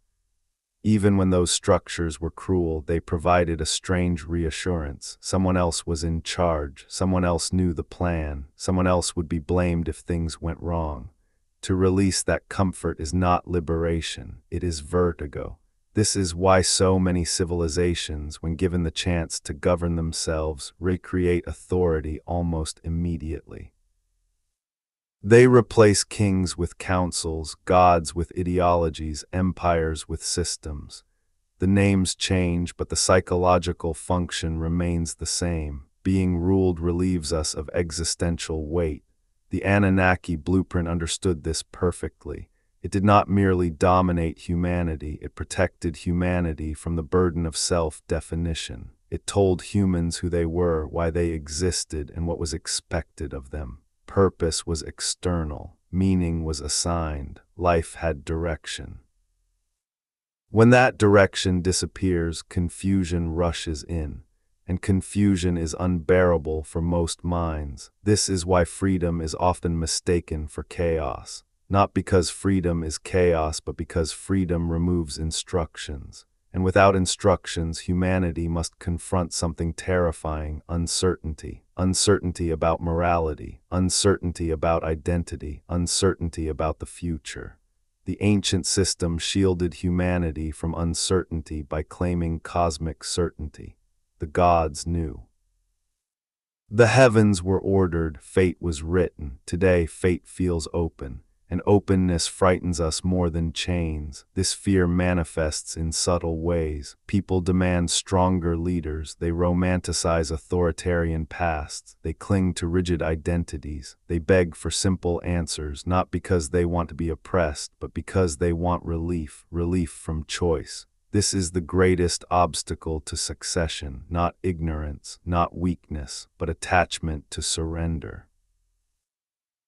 Even when those structures were cruel, they provided a strange reassurance. Someone else was in charge, someone else knew the plan, someone else would be blamed if things went wrong. To release that comfort is not liberation, it is vertigo. This is why so many civilizations, when given the chance to govern themselves, recreate authority almost immediately. They replace kings with councils, gods with ideologies, empires with systems. The names change, but the psychological function remains the same. Being ruled relieves us of existential weight. The Anunnaki blueprint understood this perfectly. It did not merely dominate humanity, it protected humanity from the burden of self-definition. It told humans who they were, why they existed, and what was expected of them. Purpose was external, meaning was assigned, life had direction. When that direction disappears, confusion rushes in, and confusion is unbearable for most minds. This is why freedom is often mistaken for chaos. Not because freedom is chaos, but because freedom removes instructions. And without instructions, humanity must confront something terrifying: uncertainty. Uncertainty about morality, uncertainty about identity, uncertainty about the future. The ancient system shielded humanity from uncertainty by claiming cosmic certainty. The gods knew. The heavens were ordered, fate was written. Today, fate feels open, and openness frightens us more than chains. This fear manifests in subtle ways. People demand stronger leaders. They romanticize authoritarian pasts. They cling to rigid identities. They beg for simple answers, not because they want to be oppressed, but because they want relief, relief from choice. This is the greatest obstacle to succession, not ignorance, not weakness, but attachment to surrender.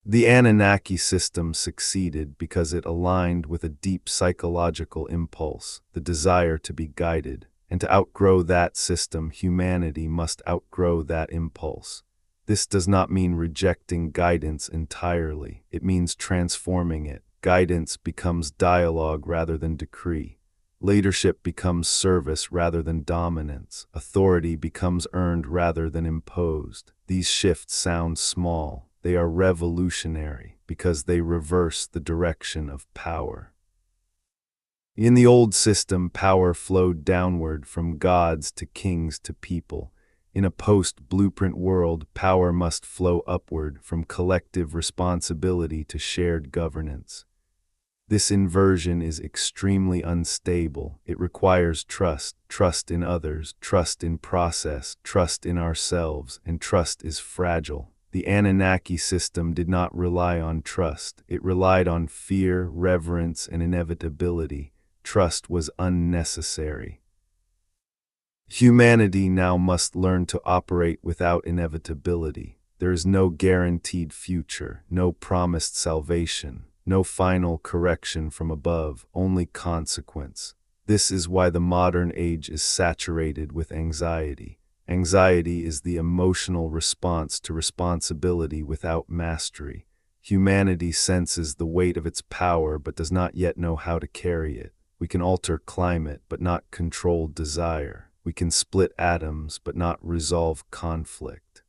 The Anunnaki system succeeded because it aligned with a deep psychological impulse, the desire to be guided, and to outgrow that system, humanity must outgrow that impulse. This does not mean rejecting guidance entirely. It means transforming it. Guidance becomes dialogue rather than decree. Leadership becomes service rather than dominance. Authority becomes earned rather than imposed. These shifts sound small. They are revolutionary because they reverse the direction of power. In the old system, power flowed downward from gods to kings to people. In a post-blueprint world, power must flow upward from collective responsibility to shared governance. This inversion is extremely unstable. It requires trust, trust in others, trust in process, trust in ourselves, and trust is fragile. The Anunnaki system did not rely on trust. It relied on fear, reverence, and inevitability. Trust was unnecessary. Humanity now must learn to operate without inevitability. There is no guaranteed future, no promised salvation, no final correction from above, only consequence. This is why the modern age is saturated with anxiety. Anxiety is the emotional response to responsibility without mastery. Humanity senses the weight of its power but does not yet know how to carry it. We can alter climate but not control desire. We can split atoms but not resolve conflict.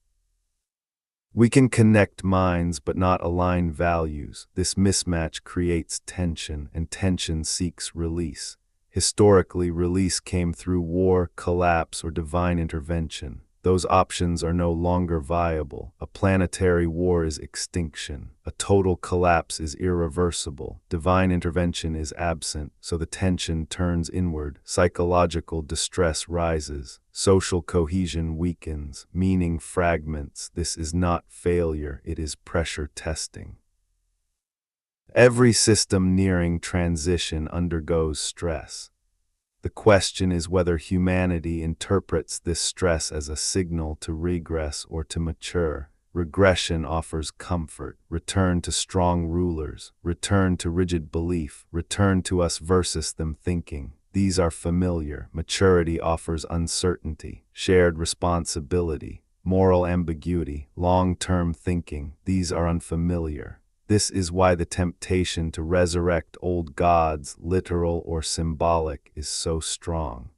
We can connect minds but not align values. This mismatch creates tension, and tension seeks release. Historically, release came through war, collapse, or divine intervention. Those options are no longer viable. A planetary war is extinction. A total collapse is irreversible. Divine intervention is absent, so the tension turns inward. Psychological distress rises. Social cohesion weakens. Meaning fragments. This is not failure, it is pressure testing. Every system nearing transition undergoes stress. The question is whether humanity interprets this stress as a signal to regress or to mature. Regression offers comfort, return to strong rulers, return to rigid belief, return to us versus them thinking. These are familiar. Maturity offers uncertainty, shared responsibility, moral ambiguity, long-term thinking. These are unfamiliar. This is why the temptation to resurrect old gods, literal or symbolic, is so strong.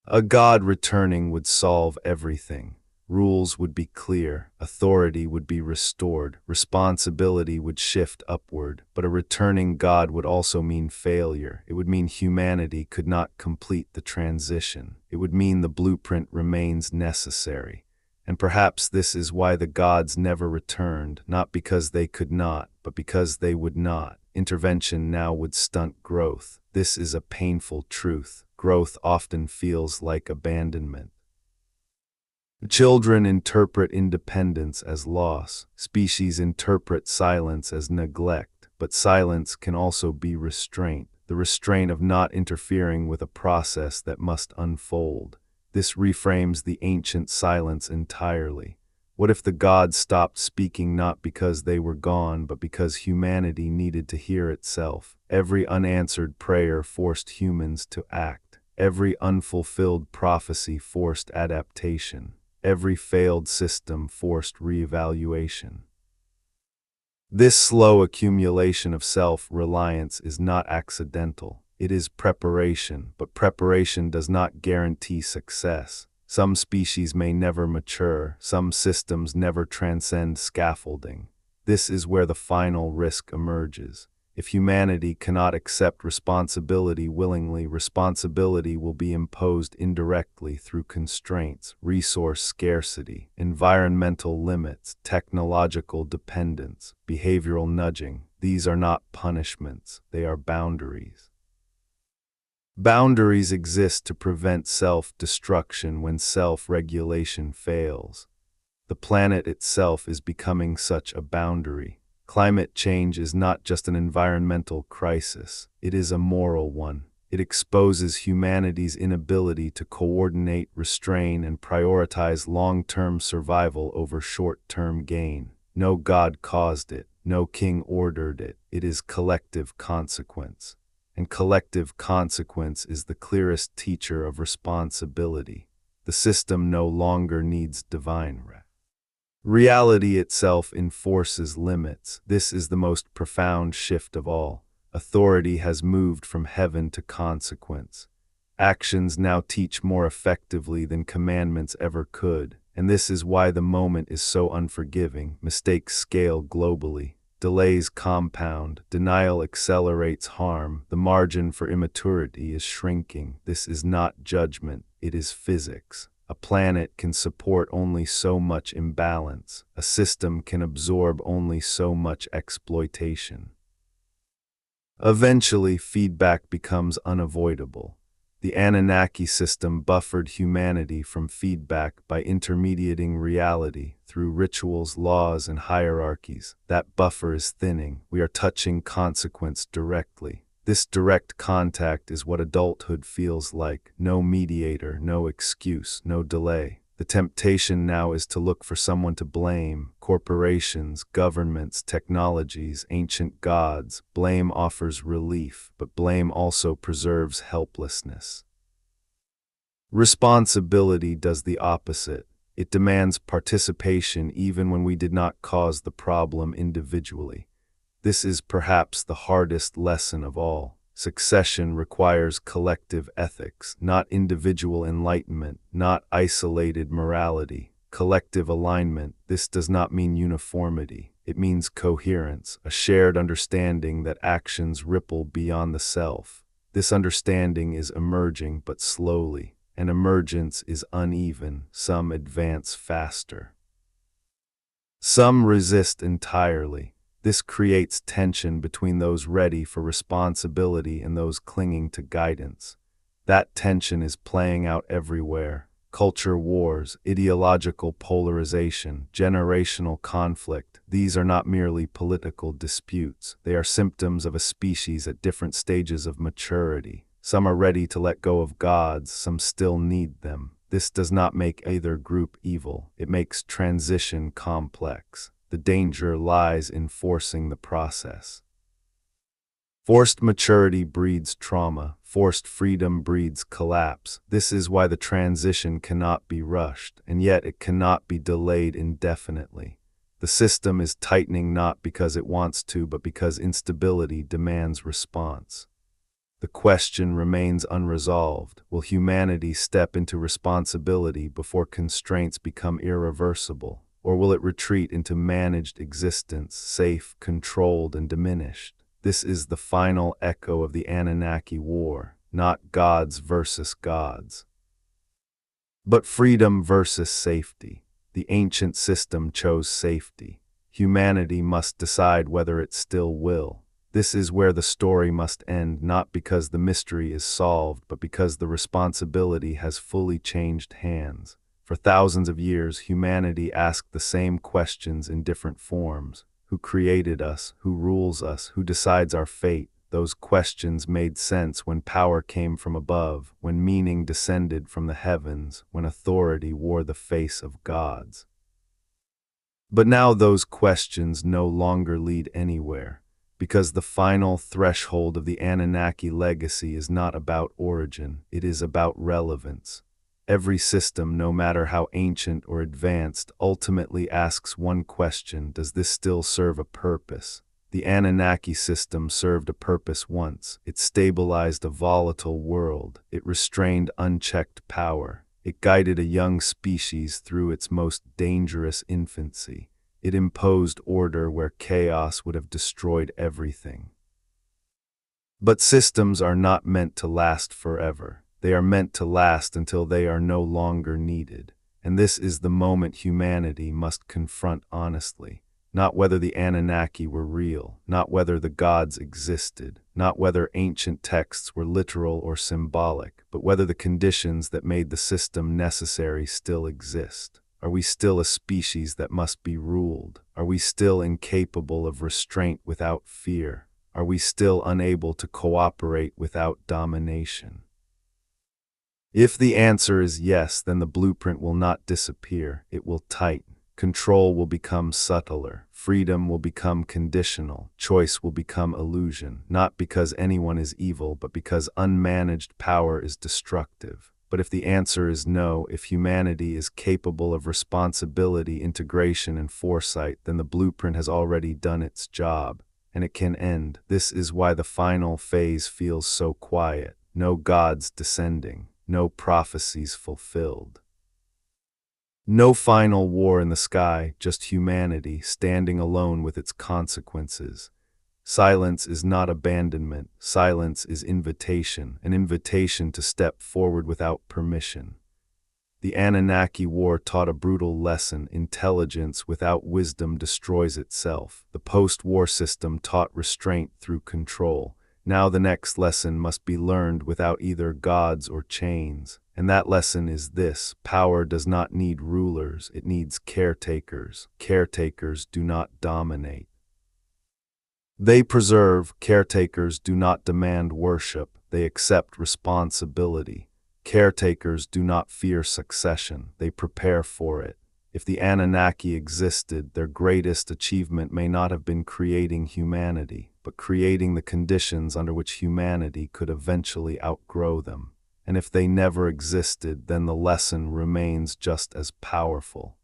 A god returning would solve everything. Rules would be clear, authority would be restored, responsibility would shift upward, but a returning god would also mean failure. It would mean humanity could not complete the transition. It would mean the blueprint remains necessary. And perhaps this is why the gods never returned, not because they could not, but because they would not. Intervention now would stunt growth. This is a painful truth. Growth often feels like abandonment. Children interpret independence as loss. Species interpret silence as neglect. but silence can also be restraint, the restraint of not interfering with a process that must unfold. This reframes the ancient silence entirely. What if the gods stopped speaking not because they were gone, but because humanity needed to hear itself? Every unanswered prayer forced humans to act. Every unfulfilled prophecy forced adaptation. Every failed system forced reevaluation. This slow accumulation of self-reliance is not accidental. It is preparation, but preparation does not guarantee success. Some species may never mature, some systems never transcend scaffolding. This is where the final risk emerges. If humanity cannot accept responsibility willingly, responsibility will be imposed indirectly through constraints, resource scarcity, environmental limits, technological dependence, behavioral nudging. These are not punishments, they are boundaries. Boundaries exist to prevent self-destruction when self-regulation fails. The planet itself is becoming such a boundary. Climate change is not just an environmental crisis, it is a moral one. It exposes humanity's inability to coordinate, restrain, and prioritize long-term survival over short-term gain. No god caused it, no king ordered it. It is collective consequence. And collective consequence is the clearest teacher of responsibility. The system no longer needs divine wrath. Reality itself enforces limits. This is the most profound shift of all. Authority has moved from heaven to consequence. Actions now teach more effectively than commandments ever could, and this is why the moment is so unforgiving. Mistakes scale globally. Delays compound, denial accelerates harm, the margin for immaturity is shrinking. This is not judgment, it is physics. A planet can support only so much imbalance. A system can absorb only so much exploitation. Eventually, feedback becomes unavoidable. The Anunnaki system buffered humanity from feedback by intermediating reality through rituals, laws, and hierarchies. That buffer is thinning. We are touching consequence directly. This direct contact is what adulthood feels like. No mediator, no excuse, no delay. The temptation now is to look for someone to blame. Corporations, governments, technologies, ancient gods. Blame offers relief, but blame also preserves helplessness. Responsibility does the opposite. It demands participation even when we did not cause the problem individually. This is perhaps the hardest lesson of all. Succession requires collective ethics, not individual enlightenment, not isolated morality. Collective alignment. This does not mean uniformity. It means coherence, a shared understanding that actions ripple beyond the self. This understanding is emerging but slowly, and emergence is uneven. Some advance faster. Some resist entirely. This creates tension between those ready for responsibility and those clinging to guidance. That tension is playing out everywhere. Culture wars, ideological polarization, generational conflict. These are not merely political disputes. They are symptoms of a species at different stages of maturity. Some are ready to let go of gods, some still need them. This does not make either group evil. It makes transition complex. The danger lies in forcing the process. Forced maturity breeds trauma. Forced freedom breeds collapse. This is why the transition cannot be rushed, and yet it cannot be delayed indefinitely. The system is tightening not because it wants to, but because instability demands response. The question remains unresolved. Will humanity step into responsibility before constraints become irreversible? Or will it retreat into managed existence, safe, controlled, and diminished? This is the final echo of the Anunnaki war, not gods versus gods, but freedom versus safety. The ancient system chose safety. Humanity must decide whether it still will. This is where the story must end, not because the mystery is solved, but because the responsibility has fully changed hands. For thousands of years, humanity asked the same questions in different forms. who created us, who rules us, who decides our fate. Those questions made sense when power came from above, when meaning descended from the heavens, when authority wore the face of gods. But now those questions no longer lead anywhere, because the final threshold of the Anunnaki legacy is not about origin, it is about relevance. Every system, no matter how ancient or advanced, ultimately asks one question: does this still serve a purpose? The Anunnaki system served a purpose once. It stabilized a volatile world. It restrained unchecked power. It guided a young species through its most dangerous infancy. It imposed order where chaos would have destroyed everything. But systems are not meant to last forever. They are meant to last until they are no longer needed. And this is the moment humanity must confront honestly. Not whether the Anunnaki were real, not whether the gods existed, not whether ancient texts were literal or symbolic, but whether the conditions that made the system necessary still exist. Are we still a species that must be ruled? Are we still incapable of restraint without fear? Are we still unable to cooperate without domination? If the answer is yes, then the blueprint will not disappear, it will tighten. Control will become subtler, freedom will become conditional, choice will become illusion, not because anyone is evil, but because unmanaged power is destructive. But if the answer is no, if humanity is capable of responsibility, integration, and foresight, then the blueprint has already done its job, and it can end. This is why the final phase feels so quiet. No gods descending, no prophecies fulfilled. No final war in the sky, just humanity standing alone with its consequences. Silence is not abandonment. Silence is invitation, an invitation to step forward without permission. The Anunnaki War taught a brutal lesson: intelligence without wisdom destroys itself. The post-war system taught restraint through control. Now the next lesson must be learned without either gods or chains. And that lesson is this: power does not need rulers, it needs caretakers. Caretakers do not dominate. They preserve. Caretakers do not demand worship, they accept responsibility. Caretakers do not fear succession, they prepare for it. If the Anunnaki existed, their greatest achievement may not have been creating humanity, but creating the conditions under which humanity could eventually outgrow them. And if they never existed, then the lesson remains just as powerful.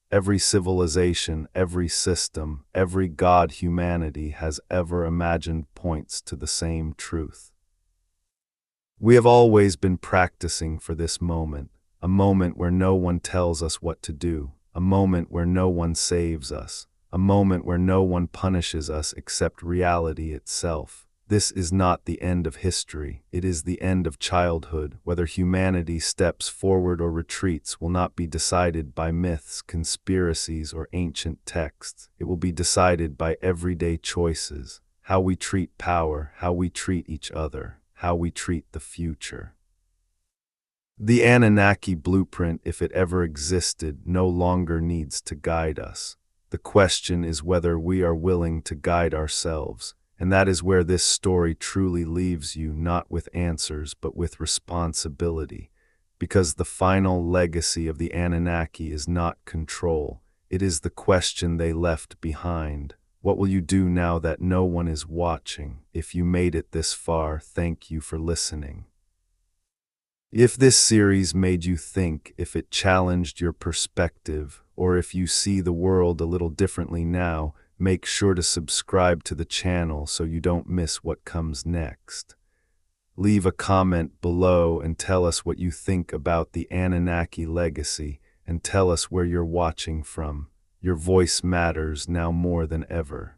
Every civilization, every system, every god humanity has ever imagined points to the same truth. We have always been practicing for this moment, a moment where no one tells us what to do, a moment where no one saves us, a moment where no one punishes us except reality itself. This is not the end of history, it is the end of childhood. Whether humanity steps forward or retreats will not be decided by myths, conspiracies, or ancient texts. It will be decided by everyday choices: how we treat power, how we treat each other, how we treat the future. The Anunnaki blueprint, if it ever existed, no longer needs to guide us. The question is whether we are willing to guide ourselves. And that is where this story truly leaves you, not with answers, but with responsibility. Because the final legacy of the Anunnaki is not control. It is the question they left behind. What will you do now that no one is watching? If you made it this far, thank you for listening. If this series made you think, if it challenged your perspective, or if you see the world a little differently now, make sure to subscribe to the channel so you don't miss what comes next. Leave a comment below and tell us what you think about the Anunnaki legacy, and tell us where you're watching from. Your voice matters now more than ever.